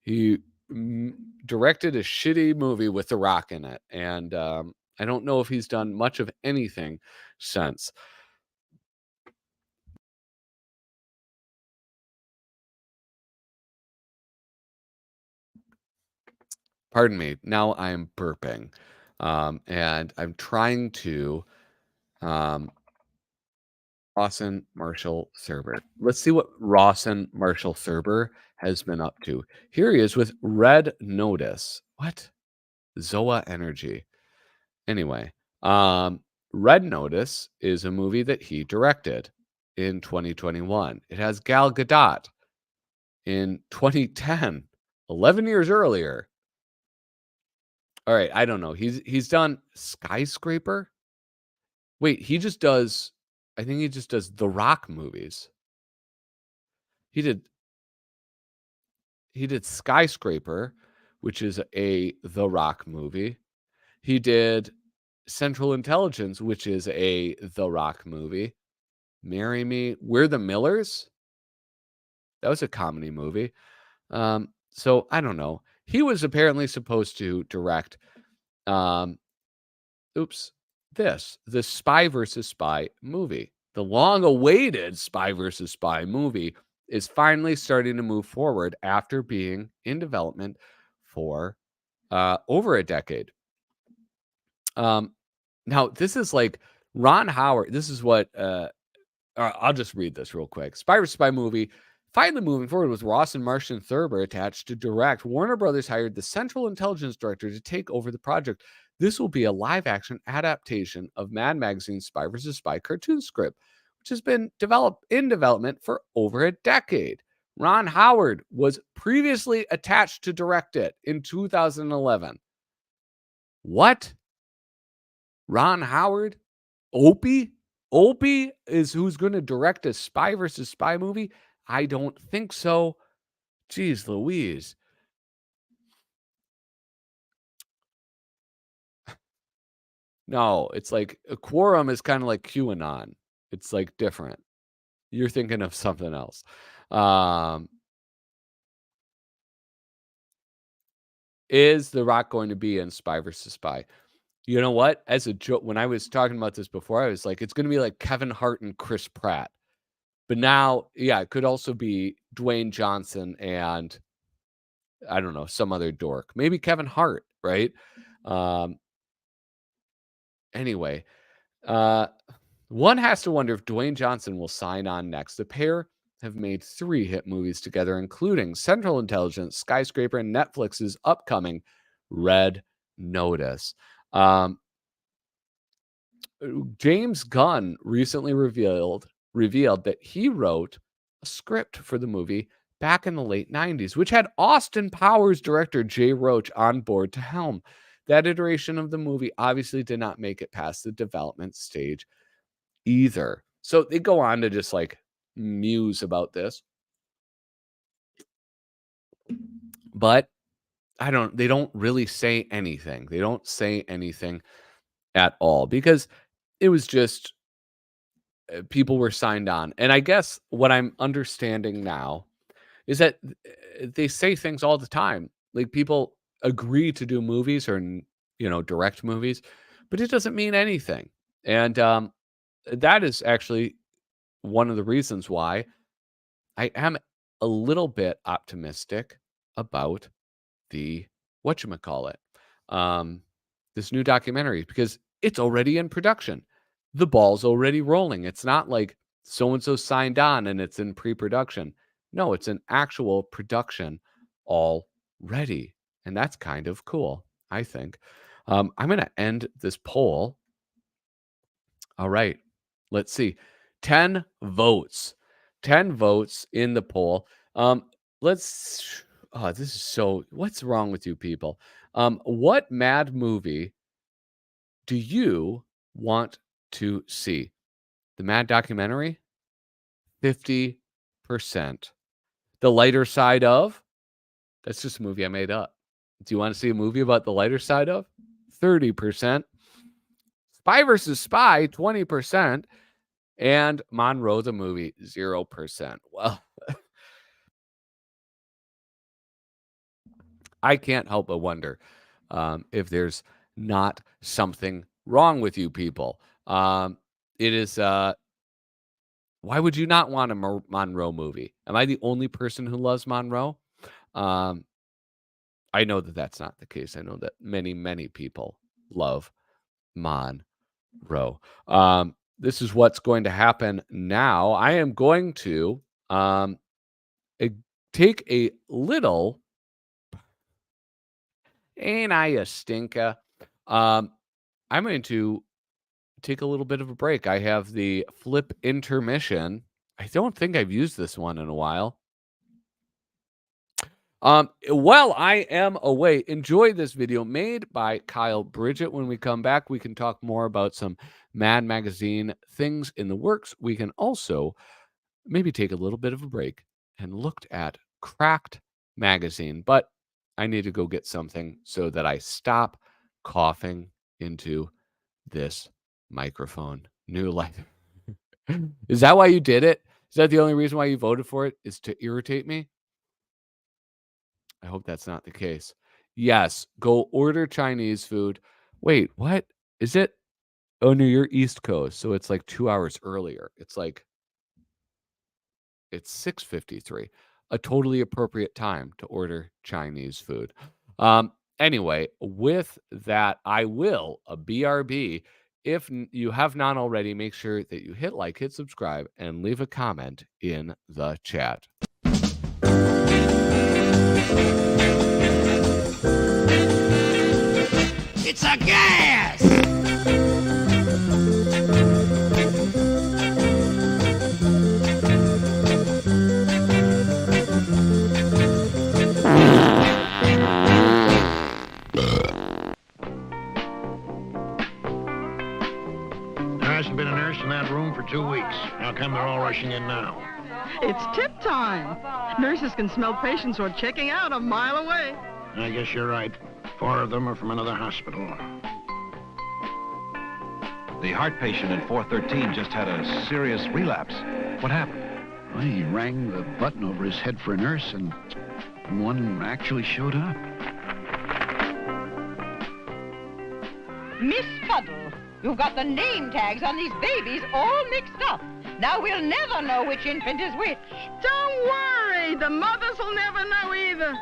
He mm, directed a shitty movie with The Rock in it, and I don't know if he's done much of anything since. Pardon me. Now I'm burping, and I'm trying to um, Rawson Marshall Thurber. Let's see what Rawson Marshall Thurber has been up to. Here he is with Red Notice. What? Zoa Energy. Anyway, um, Red Notice is a movie that he directed in 2021. It has Gal Gadot in 2010, 11 years earlier. All right, I don't know. He's done Skyscraper. Wait, he just does. I think he just does The Rock movies. He did he did Skyscraper, which is a The Rock movie. He did Central Intelligence, which is a The Rock movie. Marry Me. We're the Millers. That was a comedy movie. So I don't know. He was apparently supposed to direct um oops, the Spy versus Spy movie. The long-awaited Spy versus Spy movie is finally starting to move forward after being in development for over a decade. Um, Now this is like Ron Howard. This is what I'll just read this real quick. Spy vs. Spy movie finally moving forward with Ross and Martian Thurber attached to direct. Warner Brothers hired the Central Intelligence Director to take over the project. This will be a live-action adaptation of Mad Magazine's Spy vs. Spy cartoon script, which has been in development for over a decade. Ron Howard was previously attached to direct it in 2011. What? Ron Howard? Opie? Opie is who's going to direct a Spy versus Spy movie? I don't think so. Jeez Louise. No, it's like a quorum is kind of like QAnon. It's like different. You're thinking of something else. Um, is The Rock going to be in Spy versus Spy? You know what? As a joke, when I was talking about this before, I was like, it's going to be like Kevin Hart and Chris Pratt. But now, yeah, it could also be Dwayne Johnson and I don't know, some other dork. Maybe Kevin Hart, right? Um, anyway, uh, one has to wonder if Dwayne Johnson will sign on next. The pair have made 3 hit movies together, including Central Intelligence, Skyscraper, and Netflix's upcoming Red Notice. Um, James Gunn recently revealed that he wrote a script for the movie back in the late 90s, which had Austin Powers director Jay Roach on board to helm. That iteration of the movie obviously did not make it past the development stage either. So they go on to just like muse about this, but they don't really say anything. They don't say anything at all because it was just people were signed on. And I guess what I'm understanding now is that they say things all the time. Like people agree to do movies or direct movies, but it doesn't mean anything. And that is actually one of the reasons why I am a little bit optimistic about the whatchamacallit, um, this new documentary because it's already in production. The ball's already rolling. It's not like so and so signed on and it's in pre-production. No, it's an actual production already. And that's kind of cool, I think. I'm going to end this poll. All right. Let's see. 10 votes. 10 votes in the poll. Um, let's. Oh, this is so. What's wrong with you people? What mad movie do you want to see? The Mad documentary, 50%. The Lighter Side of, that's just a movie I made up. Do you want to see a movie about the lighter side of? 30%. Spy versus Spy, 20%. And Monroe the movie, 0%. Well, I can't help but wonder if there's not something wrong with you people. It is, why would you not want a Monroe movie? Am I the only person who loves Monroe? Um, I know that that's not the case. I know that many, many people love Monroe. This is what's going to happen now. I am going to eh, take a little, ain't I a stinker? I'm going to take a little bit of a break. I have the flip intermission. I don't think I've used this one in a while. While I am away, enjoy this video made by Kyle Bridget. When we come back, we can talk more about some Mad Magazine things in the works. We can also maybe take a little bit of a break and look at Cracked Magazine. But I need to go get something so that I stop coughing into this microphone. New life. Is that why you did it? Is that the only reason why you voted for it? Is to irritate me? I hope that's not the case. Yes, go order Chinese food. Wait, what? Is it? Oh, no, you're East Coast, so it's like 2 hours earlier. It's 6:53. A totally appropriate time to order Chinese food. Anyway, with that, I will a BRB. If you have not already, make sure that you hit like, hit subscribe, and leave a comment in the chat. It's a gas! There hasn't been a nurse in that room for 2 weeks. How come they're all rushing in now? It's tip time. Nurses can smell patients who are checking out a mile away. I guess you're right. 4 of them are from another hospital. The heart patient in 413 just had a serious relapse. What happened? Well, he rang the button over his head for a nurse, and one actually showed up. Miss Fuddle, you've got the name tags on these babies all mixed up. Now we'll never know which infant is which. Don't worry, the mothers will never know either.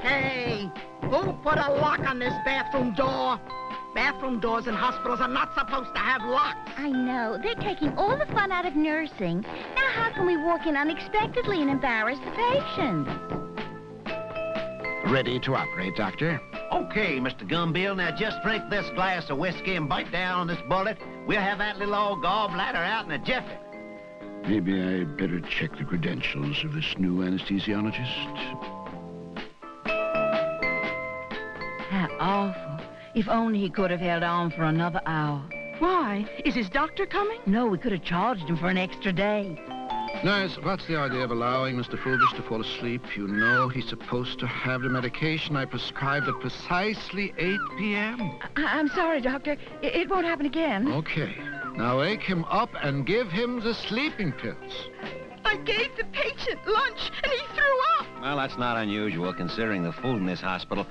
Hey, who put a lock on this bathroom door? Bathroom doors in hospitals are not supposed to have locks. I know. They're taking all the fun out of nursing. Now how can we walk in unexpectedly and embarrass the patients? Ready to operate, Doctor. Okay, Mr. Gumbill, now just drink this glass of whiskey and bite down on this bullet. We'll have that little old gallbladder out in a jiffy. Maybe I better check the credentials of this new anesthesiologist. How awful. If only he could have held on for another hour. Why? Is his doctor coming? No, we could have charged him for an extra day. Nurse, what's the idea of allowing Mr. Fulvish to fall asleep? You know he's supposed to have the medication I prescribed at precisely 8 p.m. I'm sorry, Doctor. It won't happen again. Okay. Now wake him up and give him the sleeping pills. I gave the patient lunch and he threw up. Well, that's not unusual, considering the food in this hospital.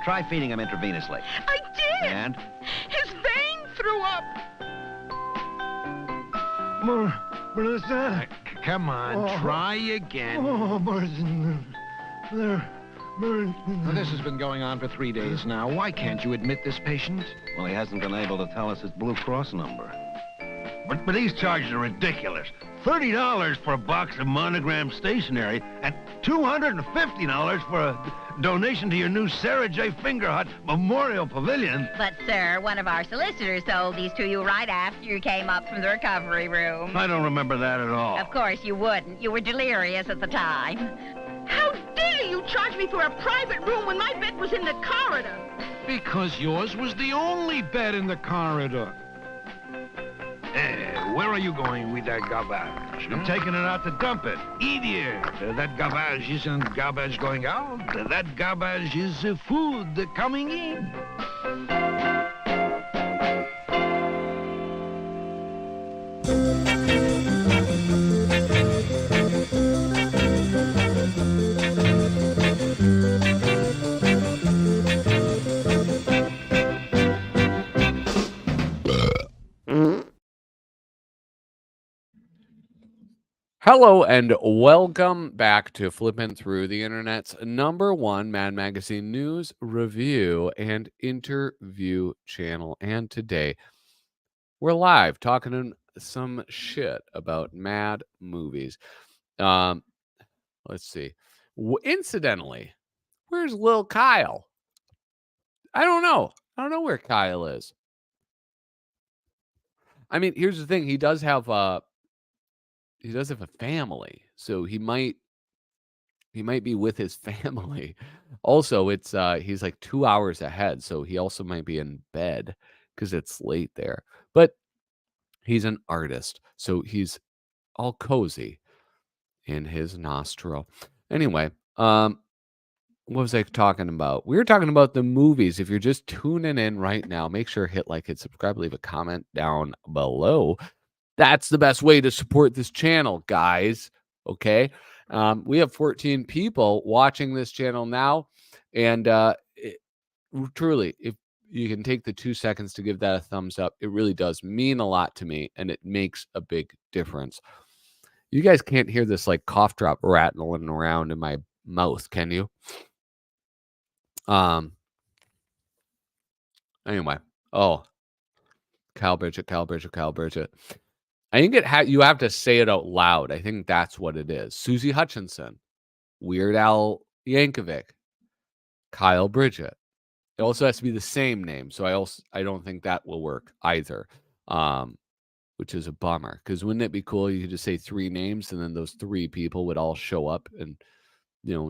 Try feeding him intravenously. I did. And? His vein threw up. Melissa? Come on, try again. Oh, Now, this has been going on for 3 days now. Why can't you admit this patient? Well, he hasn't been able to tell us his Blue Cross number. But these charges are ridiculous. $30 for a box of monogrammed stationery and $250 for a donation to your new Sarah J. Fingerhut Memorial Pavilion. But, sir, one of our solicitors sold these to you right after you came up from the recovery room. I don't remember that at all. Of course you wouldn't. You were delirious at the time. How dare you charge me for a private room when my bed was in the corridor? Because yours was the only bed in the corridor. Where are you going with that garbage? I'm taking it out to dump it. Idiot! That garbage isn't garbage going out. That garbage is food coming in. Hello and welcome back to Flippin' Through the Internet's #1 Mad Magazine news, review, and interview channel. And today, we're live talking some shit about mad movies. Let's see. Incidentally, where's Lil Kyle? I don't know. I don't know where Kyle is. I mean, here's the thing. He does have a family, so he might be with his family. Also, it's he's like 2 hours ahead, so he also might be in bed because it's late there. But he's an artist, so he's all cozy in his nostril. Anyway, what was I talking about? We were talking about the movies. If you're just tuning in right now, make sure to hit like and subscribe, leave a comment down below. That's the best way to support this channel, guys. Okay. We have 14 people watching this channel now. And truly, if you can take the 2 seconds to give that a thumbs up, it really does mean a lot to me. And it makes a big difference. You guys can't hear this like cough drop rattling around in my mouth, can you? Anyway. Oh. Cal Bridget. I think you have to say it out loud. I think that's what it is. Susie Hutchinson, Weird Al Yankovic, Kyle Bridget. It also has to be the same name, so I don't think that will work either, which is a bummer. Because wouldn't it be cool? You could just say 3 names, and then those 3 people would all show up and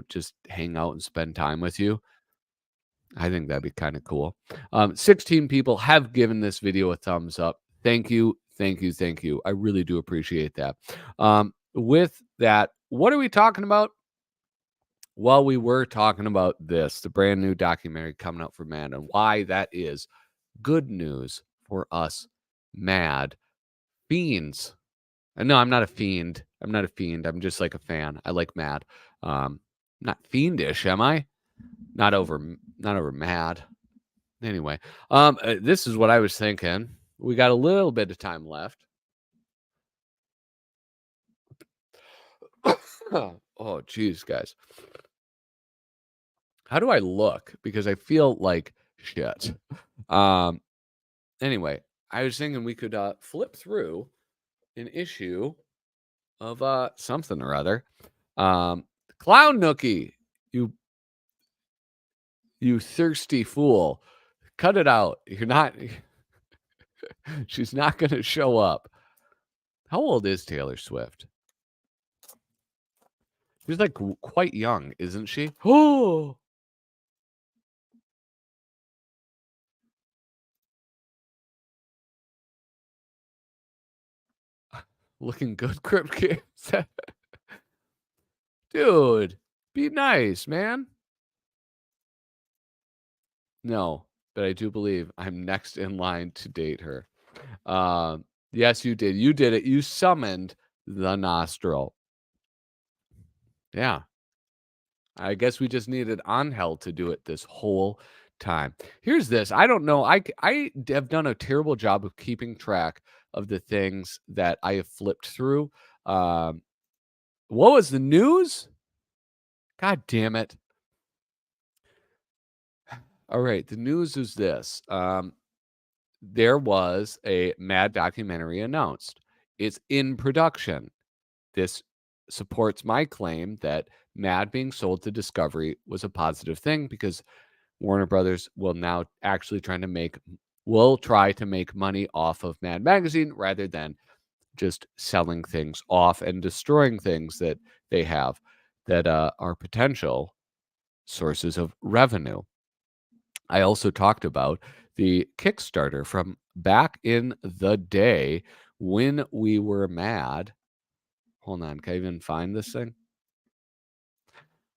just hang out and spend time with you. I think that'd be kind of cool. 16 people have given this video a thumbs up. Thank you. I really do appreciate that. With that, what are we talking about? Well, we were talking about the brand new documentary coming out for Mad, and why that is good news for us mad fiends. And no, I'm not a fiend. I'm just like a fan. I like Mad. Not fiendish, am I? Not over Mad. Anyway, this is what I was thinking. We got a little bit of time left. Oh, geez, guys. How do I look? Because I feel like shit. Anyway, I was thinking we could flip through an issue of something or other. Clown Nookie, you thirsty fool. Cut it out. You're not... She's not going to show up. How old is Taylor Swift? She's like quite young, isn't she? Oh! Looking good, Crypt Kids. Dude, be nice, man. No, but I do believe I'm next in line to date her. Yes, you did. You did it. You summoned the nostril. Yeah. I guess we just needed Angel to do it this whole time. Here's this. I don't know. I have done a terrible job of keeping track of the things that I have flipped through. What was the news? God damn it. All right. The news is this. There was a Mad documentary announced. It's in production. this supports my claim that Mad being sold to Discovery was a positive thing, because Warner Brothers will now actually try to make money off of Mad Magazine rather than just selling things off and destroying things that they have that are potential sources of revenue. I also talked about the Kickstarter from back in the day when we were mad. Hold on, can I even find this thing?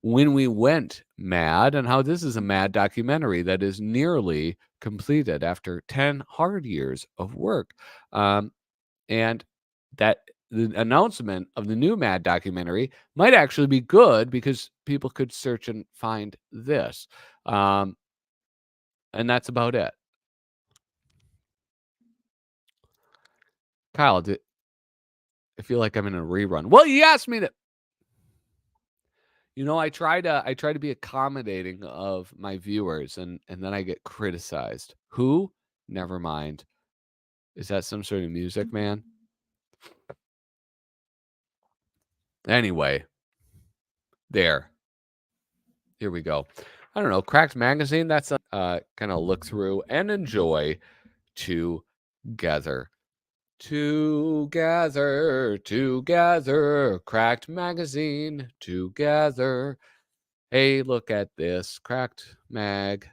When we went mad, and how this is a mad documentary that is nearly completed after 10 hard years of work. And that the announcement of the new Mad documentary might actually be good because people could search and find this. And that's about it. Kyle, I feel like I'm in a rerun. Well, you asked me to. I try to be accommodating of my viewers, and then I get criticized. Who? Never mind. Is that some sort of music, man? Anyway, there. Here we go. I don't know. Cracked Magazine. That's a kind of look through and enjoy together. Together. Cracked Magazine. Together. Hey, look at this. Cracked Mag.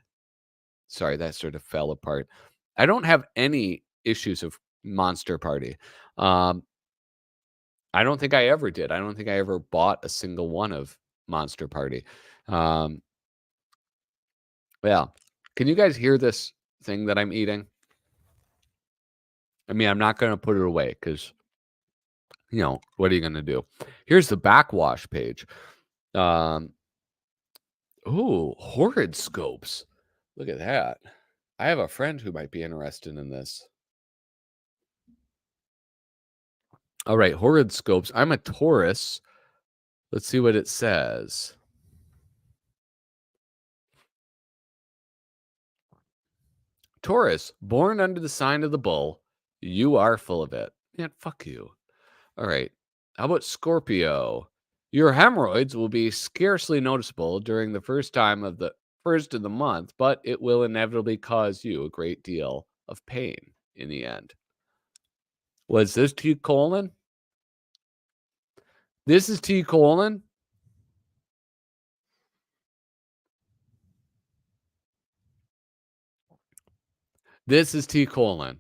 Sorry, that sort of fell apart. I don't have any issues of Monster Party. I don't think I ever did. I don't think I ever bought a single one of Monster Party. Yeah. Can you guys hear this thing that I'm eating? I mean, I'm not going to put it away because, what are you going to do? Here's the backwash page. Horrid scopes. Look at that. I have a friend who might be interested in this. All right, horrid scopes. I'm a Taurus. Let's see what it says. Taurus, born under the sign of the bull. You are full of it. Man, fuck you. All right. How about Scorpio? Your hemorrhoids will be scarcely noticeable during the first of the month, but it will inevitably cause you a great deal of pain in the end. Was this T colon? This is T colon. This is T colon.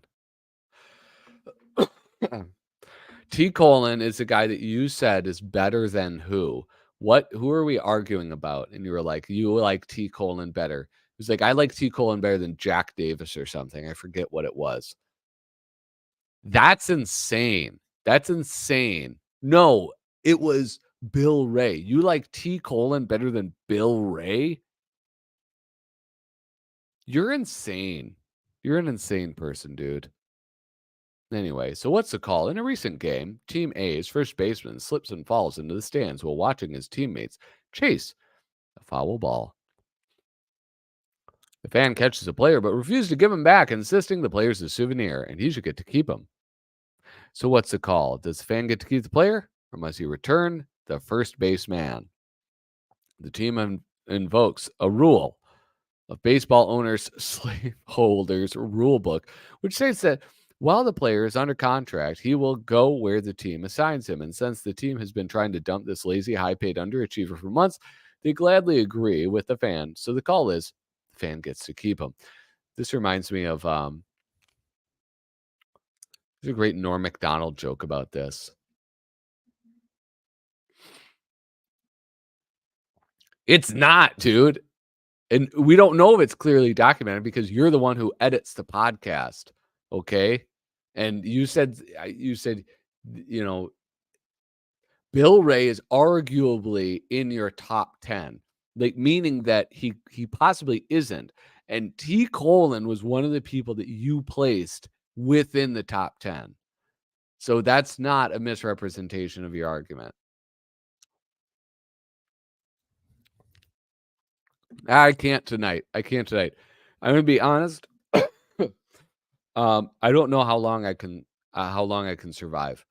T colon is the guy that you said is better than who? Who are we arguing about? And you were like, you like T colon better. He was like, I like T colon better than Jack Davis or something. I forget what it was. That's insane. That's insane. No, it was Bill Ray. You like T colon better than Bill Ray? You're insane. You're an insane person, dude. Anyway, so what's the call? In a recent game, Team A's first baseman slips and falls into the stands while watching his teammates chase a foul ball. The fan catches a player but refuses to give him back, insisting the player's a souvenir and he should get to keep him. So what's the call? Does the fan get to keep the player, or must he return the first baseman? The team invokes a rule of baseball owners' slaveholders rule book, which states that while the player is under contract, he will go where the team assigns him. And since the team has been trying to dump this lazy, high-paid underachiever for months, they gladly agree with the fan. So the call is, the fan gets to keep him. This reminds me of there's a great Norm Macdonald joke about this. It's not, dude. And we don't know if it's clearly documented because you're the one who edits the podcast. Okay. And you said, Bill Ray is arguably in your top 10, like meaning that he possibly isn't. And T colon was one of the people that you placed within the top 10. So that's not a misrepresentation of your argument. I can't tonight. I'm going to be honest. I don't know how long I can survive.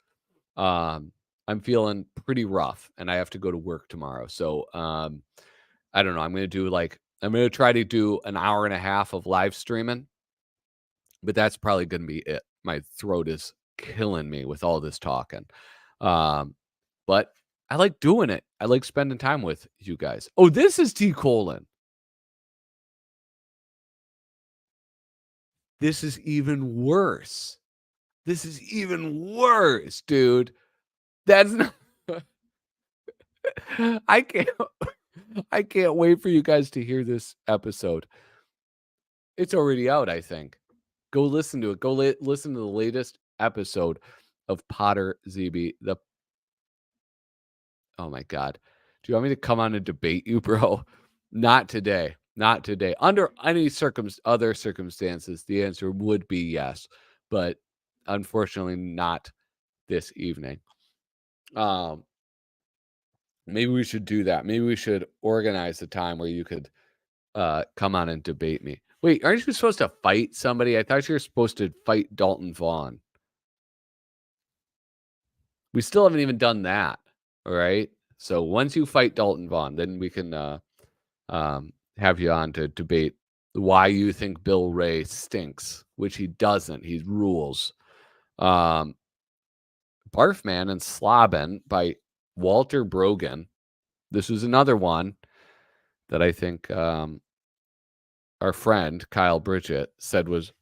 I'm feeling pretty rough, and I have to go to work tomorrow. So, I don't know. I'm gonna try to do an hour and a half of live streaming, but that's probably gonna be it. My throat is killing me with all this talking. Um, but I like doing it. I like spending time with you guys. Oh, this is T colon. This is even worse. This is even worse, dude. That's not I can't I can't wait for you guys to hear this episode. It's already out, I think. Go listen to it. Go listen to the latest episode of Potter ZB. Oh my god. Do you want me to come on and debate you, bro? Not today. Not today. Under any other circumstances, the answer would be yes, but unfortunately not this evening. Maybe we should do that. Maybe we should organize a time where you could come on and debate me. Wait, aren't you supposed to fight somebody? I thought you were supposed to fight Dalton Vaughn. We still haven't even done that. All right. So once you fight Dalton Vaughn, then we can have you on to debate why you think Bill Ray stinks, which he doesn't. He rules. Barfman and Slobbin by Walter Brogan. This was another one that I think our friend Kyle Bridget said was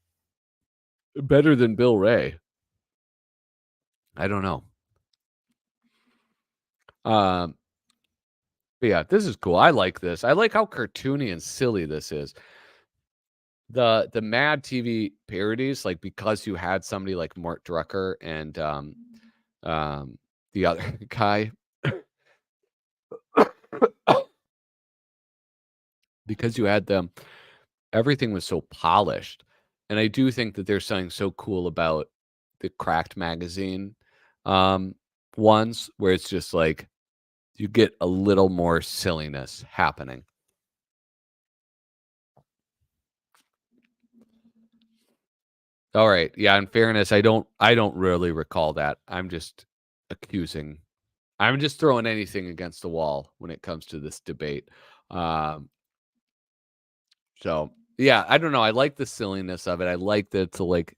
better than Bill Ray. I don't know. But yeah, this is cool. I like this. I like how cartoony and silly this is. The Mad TV parodies, like because you had somebody like Mort Drucker and the other guy, because you had them, everything was so polished. And I do think that there's something so cool about the Cracked magazine ones where it's just like you get a little more silliness happening. All right. Yeah, in fairness, I don't really recall that. I'm just throwing anything against the wall when it comes to this debate. So yeah, I don't know. I like the silliness of it. I like that it's like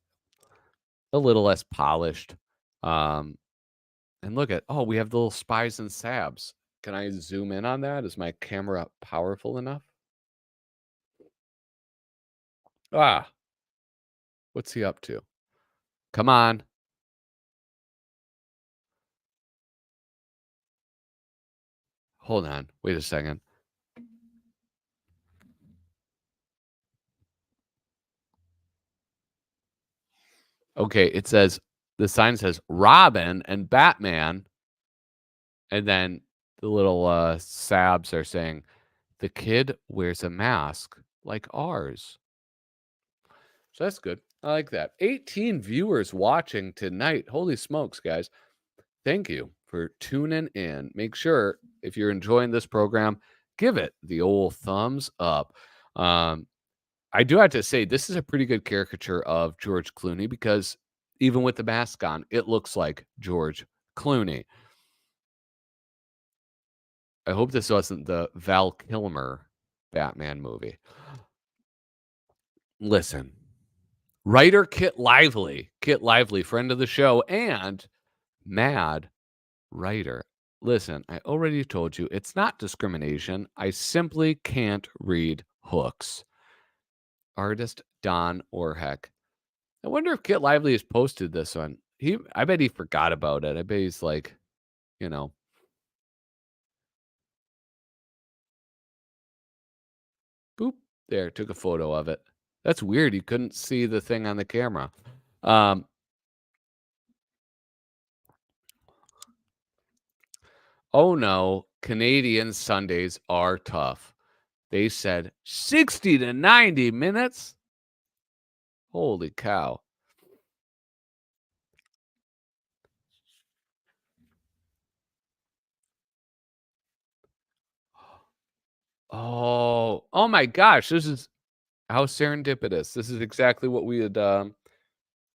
a little less polished. And look at we have the little spies and sabs. Can I zoom in on that? Is my camera powerful enough? What's he up to? Come on. Hold on. Wait a second. Okay, the sign says Robin and Batman. And then the little sabs are saying, the kid wears a mask like ours. So that's good. I like that. 18 viewers watching tonight. Holy smokes, guys. Thank you for tuning in. Make sure if you're enjoying this program, give it the old thumbs up. I do have to say, this is a pretty good caricature of George Clooney because even with the mask on, it looks like George Clooney. I hope this wasn't the Val Kilmer Batman movie. Listen, writer Kit Lively, friend of the show, and mad writer. Listen, I already told you, it's not discrimination. I simply can't read hooks. Artist Don Orheck. I wonder if Kit Lively has posted this one. I bet he forgot about it. I bet he's like, boop, there, took a photo of it. That's weird. You couldn't see the thing on the camera. Oh no, Canadian Sundays are tough. They said 60 to 90 minutes. Holy cow. Oh my gosh. This is how serendipitous. This is exactly what we had,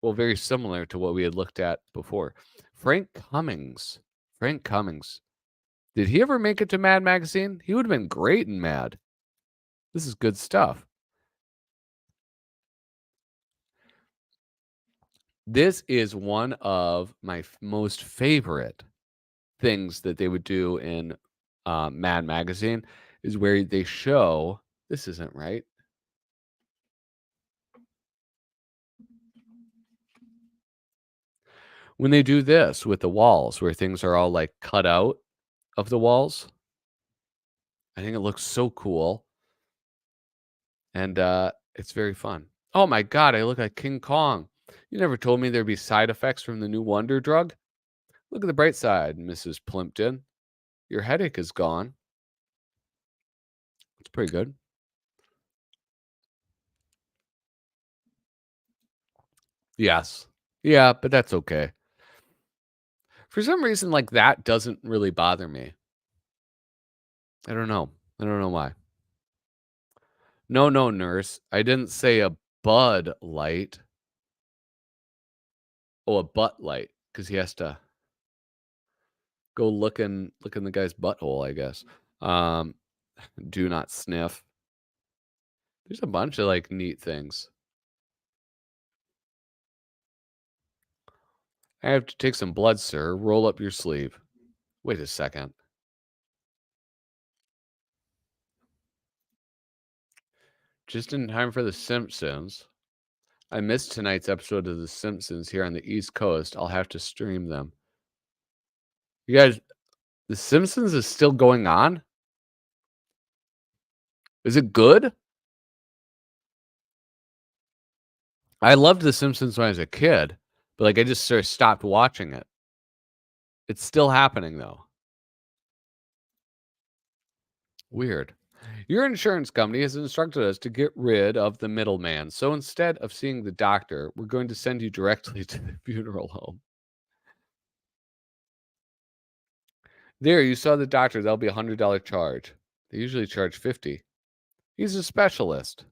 very similar to what we had looked at before. Frank Cummings Frank Cummings. Did he ever make it to Mad Magazine? He would have been great in Mad. This is good stuff. This is one of my most favorite things that they would do in Mad Magazine, is where they show, this isn't right. When they do this with the walls, where things are all like cut out of the walls, I think it looks so cool. And it's very fun. Oh my God, I look like King Kong. You never told me there'd be side effects from the new wonder drug. Look at the bright side, Mrs. Plimpton. Your headache is gone. It's pretty good. Yes. Yeah, but that's okay. For some reason, like, that doesn't really bother me. I don't know. I don't know why. No, nurse. I didn't say a Bud Light. Oh, a butt light, because he has to go look in the guy's butthole, I guess. Do not sniff. There's a bunch of like neat things. I have to take some blood, sir. Roll up your sleeve. Wait a second. Just in time for The Simpsons. I missed tonight's episode of The Simpsons here on the East Coast. I'll have to stream them. You guys, The Simpsons is still going on? Is it good? I loved The Simpsons when I was a kid, but like I just sort of stopped watching it. It's still happening though. Weird. Your insurance company has instructed us to get rid of the middleman. So instead of seeing the doctor, we're going to send you directly to the funeral home. There, you saw the doctor. That'll be a $100 charge. They usually charge $50. He's a specialist.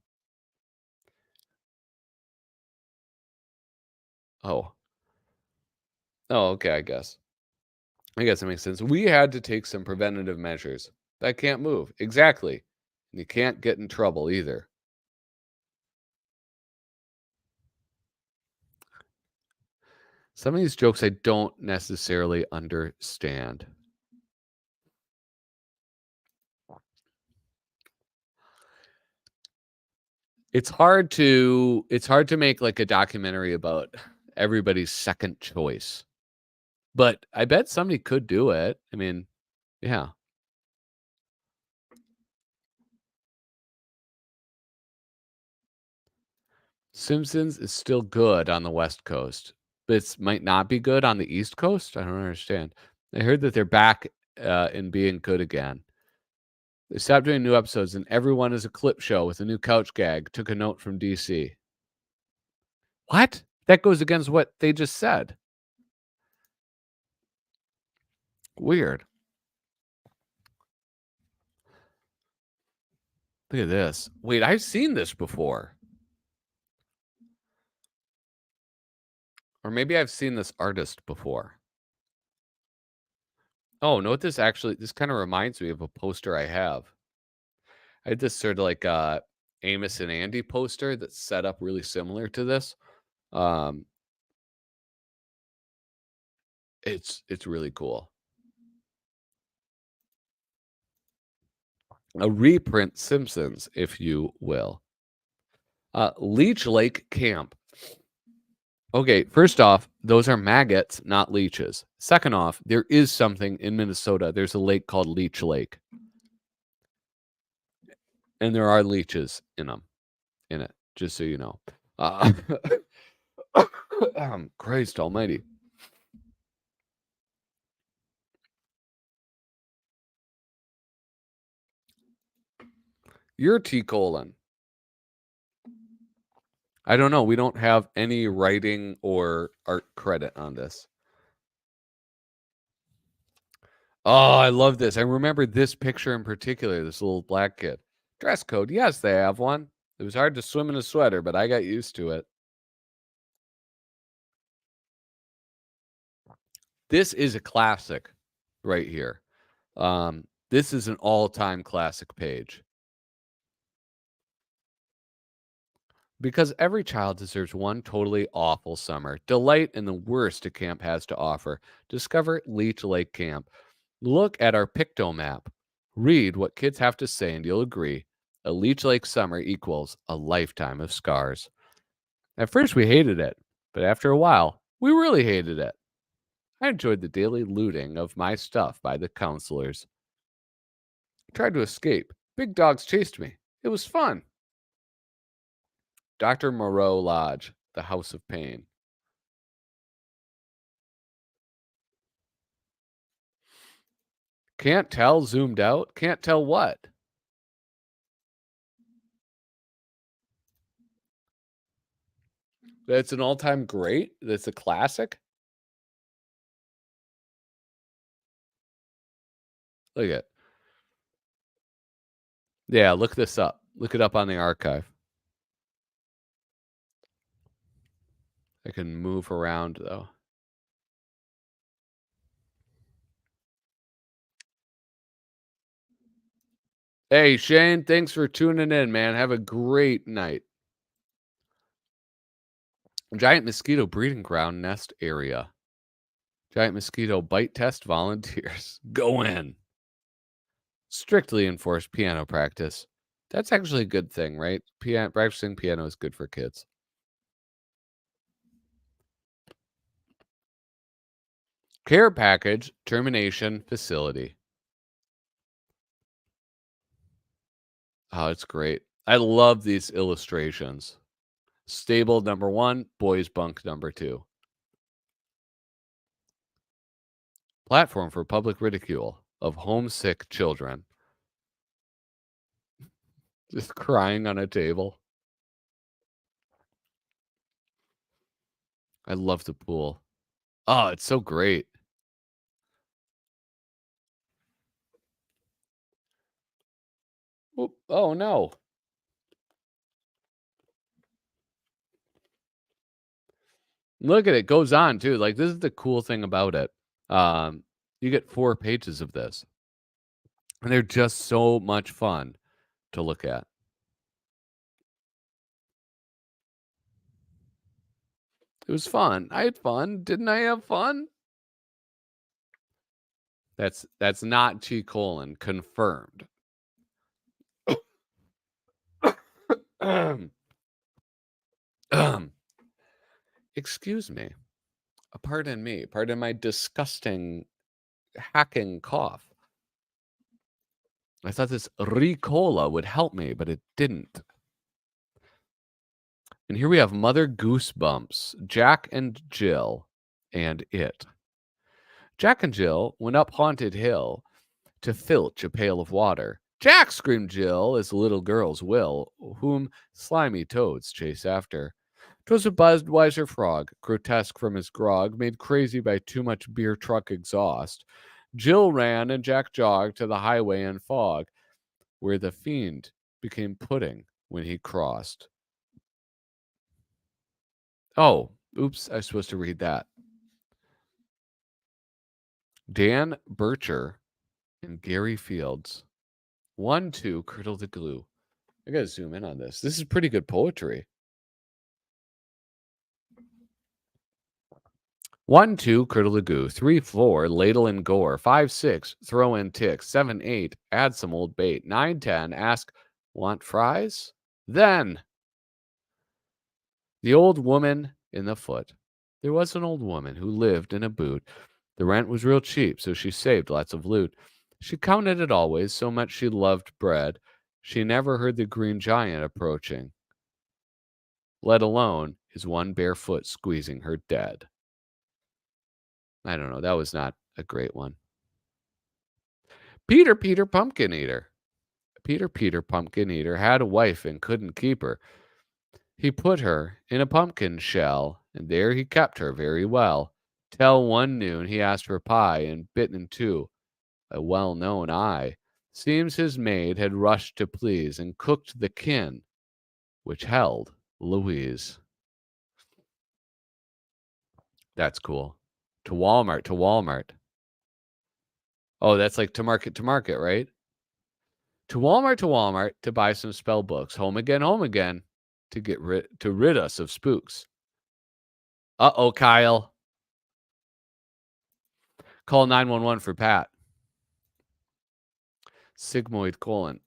Oh. Oh, okay, I guess. I guess that makes sense. We had to take some preventative measures. I can't move. Exactly. And you can't get in trouble either. Some of these jokes I don't necessarily understand. It's hard to make like a documentary about everybody's second choice. But I bet somebody could do it. I mean, yeah. Simpsons is still good on the West Coast, but it might not be good on the East Coast. I don't understand. I heard that they're back in being good again. They stopped doing new episodes, and everyone is a clip show with a new couch gag. Took a note from DC. What? That goes against what they just said. Weird. Look at this. Wait, I've seen this before. Or maybe I've seen this artist before. Oh, no, what this kind of reminds me of a poster I have. I had this sort of like Amos and Andy poster that's set up really similar to this. It's really cool. A reprint Simpsons, if you will. Leech Lake Camp. Okay, first off, those are maggots, not leeches. Second off, there is something in Minnesota. There's a lake called Leech Lake. And there are leeches in it, just so you know. Christ almighty. You're T colon. I don't know. We don't have any writing or art credit on this. Oh, I love this. I remember this picture in particular, this little black kid. Dress code. Yes, they have one. It was hard to swim in a sweater, but I got used to it. This is a classic. right here. This is an all-time classic page. Because every child deserves one totally awful summer. Delight in the worst a camp has to offer. Discover Leech Lake Camp. Look at our picto map. Read what kids have to say, and you'll agree. A Leech Lake summer equals a lifetime of scars. At first, we hated it, but after a while, we really hated it. I enjoyed the daily looting of my stuff by the counselors. I tried to escape. Big dogs chased me. It was fun. Dr. Moreau Lodge, the House of Pain. Can't tell, zoomed out. Can't tell what. That's an all-time great. That's a classic. Look at it. Yeah, look this up. Look it up on the archive. I can move around, though. Hey, Shane, thanks for tuning in, man. Have a great night. Giant mosquito breeding ground nest area. Giant mosquito bite test volunteers. Go in. Strictly enforced piano practice. That's actually a good thing, right? Practicing piano is good for kids. Care package termination facility. Oh, it's great. I love these illustrations. Stable number 1, boys bunk number 2. Platform for public ridicule of homesick children. Just crying on a table. I love the pool. Oh, it's so great. Oh no. Look at it. Goes on too. Like, this is the cool thing about it. You get 4 pages of this. And they're just so much fun to look at. It was fun. I had fun. Didn't I have fun? That's not G colon confirmed. Excuse me. Pardon me. Pardon my disgusting hacking cough. I thought this Ricola would help me, but it didn't. And here we have Mother Goosebumps, Jack and Jill, and it. Jack and Jill went up Haunted Hill to filch a pail of water. Jack, screamed Jill, as little girls will, whom slimy toads chase after. 'Twas a Budweiser frog, grotesque from his grog, made crazy by too much beer truck exhaust. Jill ran and Jack jogged to the highway in fog, where the fiend became pudding when he crossed. Oh, oops, I was supposed to read that. Dan Bircher and Gary Fields. 1, 2, Curdle the Glue. I gotta zoom in on this. This is pretty good poetry. 1, 2, Curdle the Goo. 3, 4, Ladle and Gore. 5, 6, Throw in Ticks. 7, 8, Add some old bait. 9, 10, Ask, want fries? Then, the old woman in the foot. There was an old woman who lived in a boot. The rent was real cheap, so she saved lots of loot. She counted it always, so much she loved bread. She never heard the Green Giant approaching, let alone his one bare foot squeezing her dead. I don't know. That was not a great one. Peter Pumpkin Eater. Peter Pumpkin Eater had a wife and couldn't keep her. He put her in a pumpkin shell, and there he kept her very well. Till one noon he asked for pie, and bitten in two a well-known eye. Seems his maid had rushed to please, and cooked the kin, which held Louise. That's cool. To Walmart. Oh, that's like to market, right? To Walmart to buy some spell books. Home again to rid us of spooks. Uh-oh, Kyle. Call 911 for Pat. Sigmoid colon.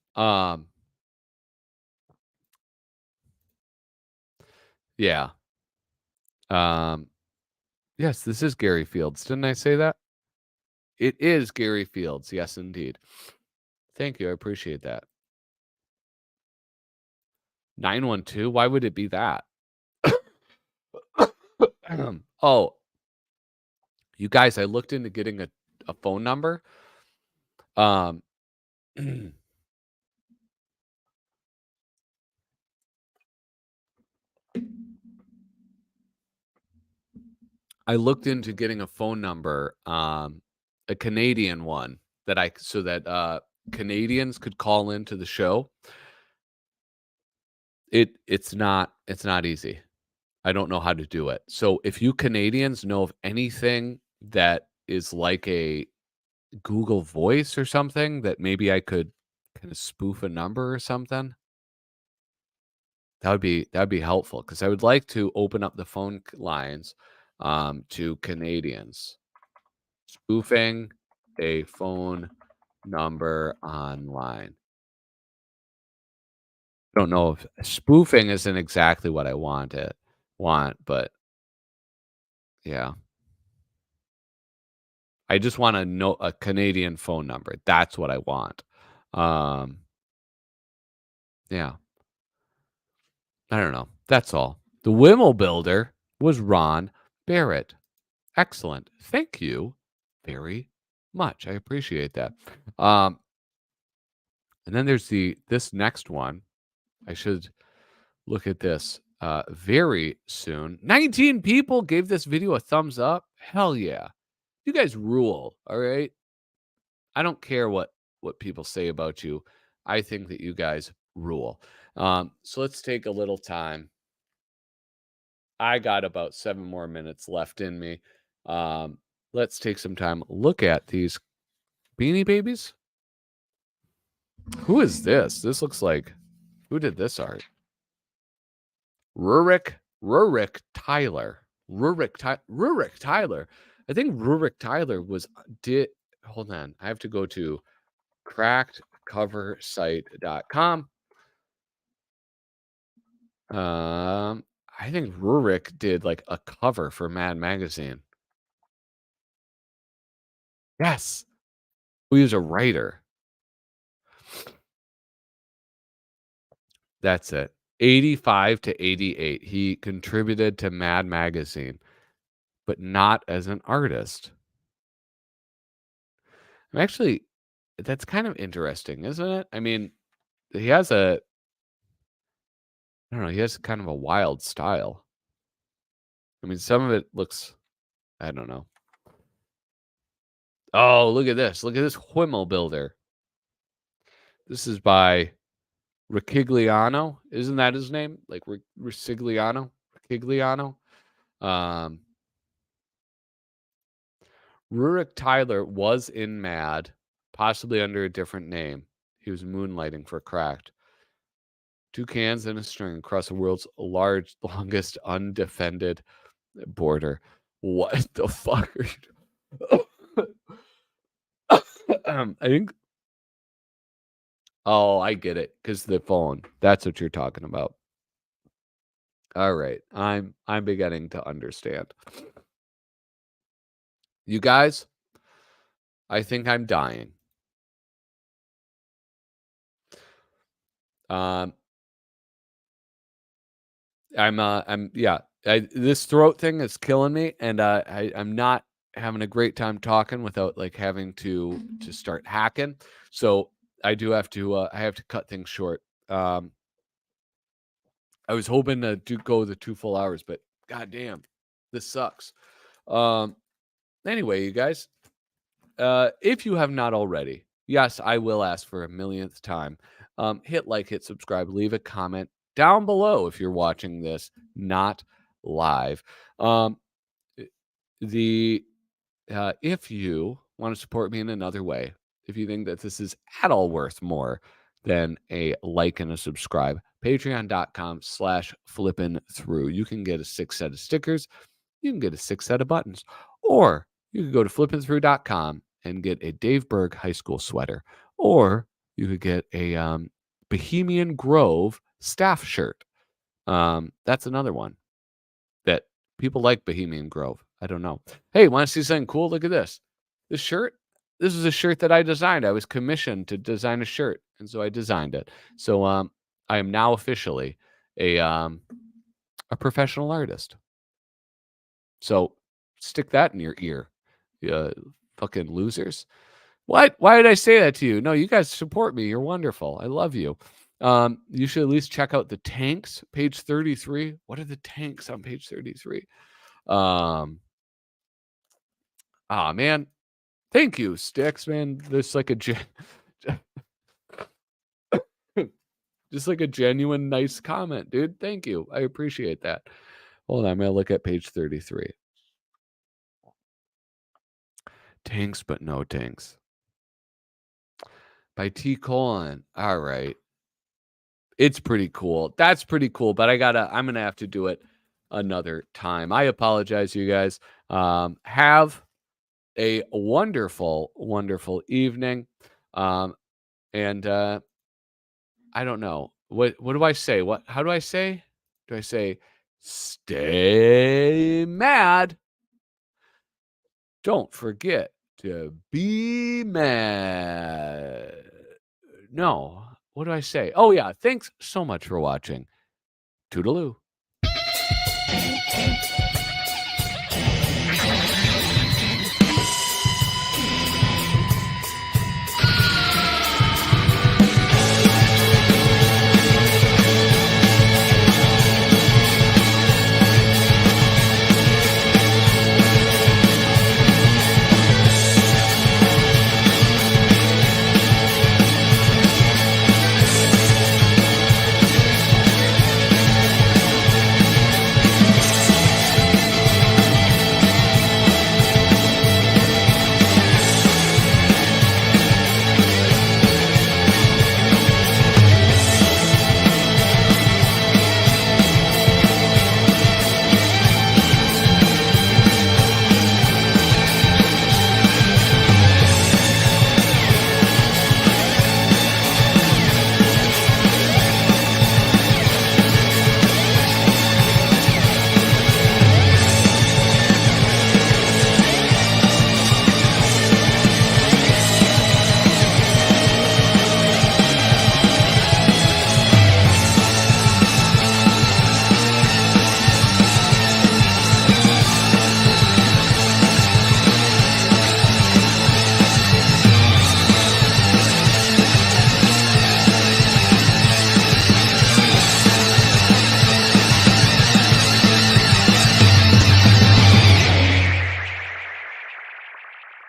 Yeah. Yes, this is Gary Fields. Didn't I say that? It is Gary Fields. Yes, indeed. Thank you. I appreciate that. 912? Why would it be that? Oh, you guys, I looked into getting a phone number. I looked into getting a phone number, a Canadian one so that Canadians could call into the show. It's not easy. I don't know how to do it. So if you Canadians know of anything that is like a Google Voice or something that maybe I could kind of spoof a number or something, that'd be helpful because I would like to open up the phone lines to Canadians. Spoofing a phone number online. I don't know if spoofing isn't exactly what I want, but yeah. I just want to know a Canadian phone number. That's what I want. Yeah. I don't know. That's all. The Wimmel builder was Ron Barrett. Excellent. Thank you very much. I appreciate that. And then there's this next one. I should look at this very soon. 19 people gave this video a thumbs up. Hell yeah. You guys rule, all right? I don't care what people say about you. I think that you guys rule. So let's take a little time. I got about 7 more minutes left in me. Let's take some time. Look at these Beanie Babies. Who is this? This looks like, who did this art? Rurik Tyler. Rurik Tyler. I think Rurik Tyler hold on. I have to go to crackedcoversite.com. I think Rurik did like a cover for Mad Magazine. Yes. He was a writer. That's it. 85 to 88. He contributed to Mad Magazine, but not as an artist. That's kind of interesting, isn't it? I mean, he has he has kind of a wild style. I mean, some of it looks, I don't know. Oh, look at this. Look at this Wimmel builder. This is by Riccigliano. Isn't that his name? Like Riccigliano? Rurik Tyler was in Mad, possibly under a different name. He was moonlighting for Cracked. 2 cans and a string across the world's longest undefended border. What the fuck are you I think. Oh, I get it. Because the phone. That's what you're talking about. All right. I'm beginning to understand. You guys, I think I'm dying. This throat thing is killing me, and I'm not having a great time talking without like having to start hacking. So I do have to I have to cut things short. I was hoping to go the 2 full hours, but goddamn, this sucks. Anyway, you guys, if you have not already, yes, I will ask for a millionth time. Hit like, hit subscribe, leave a comment down below if you're watching this not live. If you want to support me in another way, if you think that this is at all worth more than a like and a subscribe, patreon.com/flippinthrough. You can get a 6 set of stickers. You can get a 6 set of buttons. Or you could go to flippinthrough.com and get a Dave Berg high school sweater. Or you could get a Bohemian Grove staff shirt. That's another one that people like. Bohemian Grove. I don't know. Hey, want to see something cool? Look at this. This shirt. This is a shirt that I designed. I was commissioned to design a shirt, and so I designed it. So I am now officially a professional artist. So stick that in your ear, you fucking losers. What? Why did I say that to you? No, you guys support me. You're wonderful. I love you. You should at least check out the tanks, page 33. What are the tanks on page 33? Man. Thank you, Sticks, man. There's like a just like a genuine nice comment, dude. Thank you. I appreciate that. Hold on, I'm gonna look at page 33. Tanks, but no tanks. By T. Colon. All right. It's pretty cool. That's pretty cool, but I'm gonna have to do it another time. I apologize, you guys. Have a wonderful, wonderful evening. And I don't know. What do I say? How do I say? Do I say stay mad? Don't forget to be mad. No. What do I say? Oh yeah, thanks so much for watching. Toodaloo.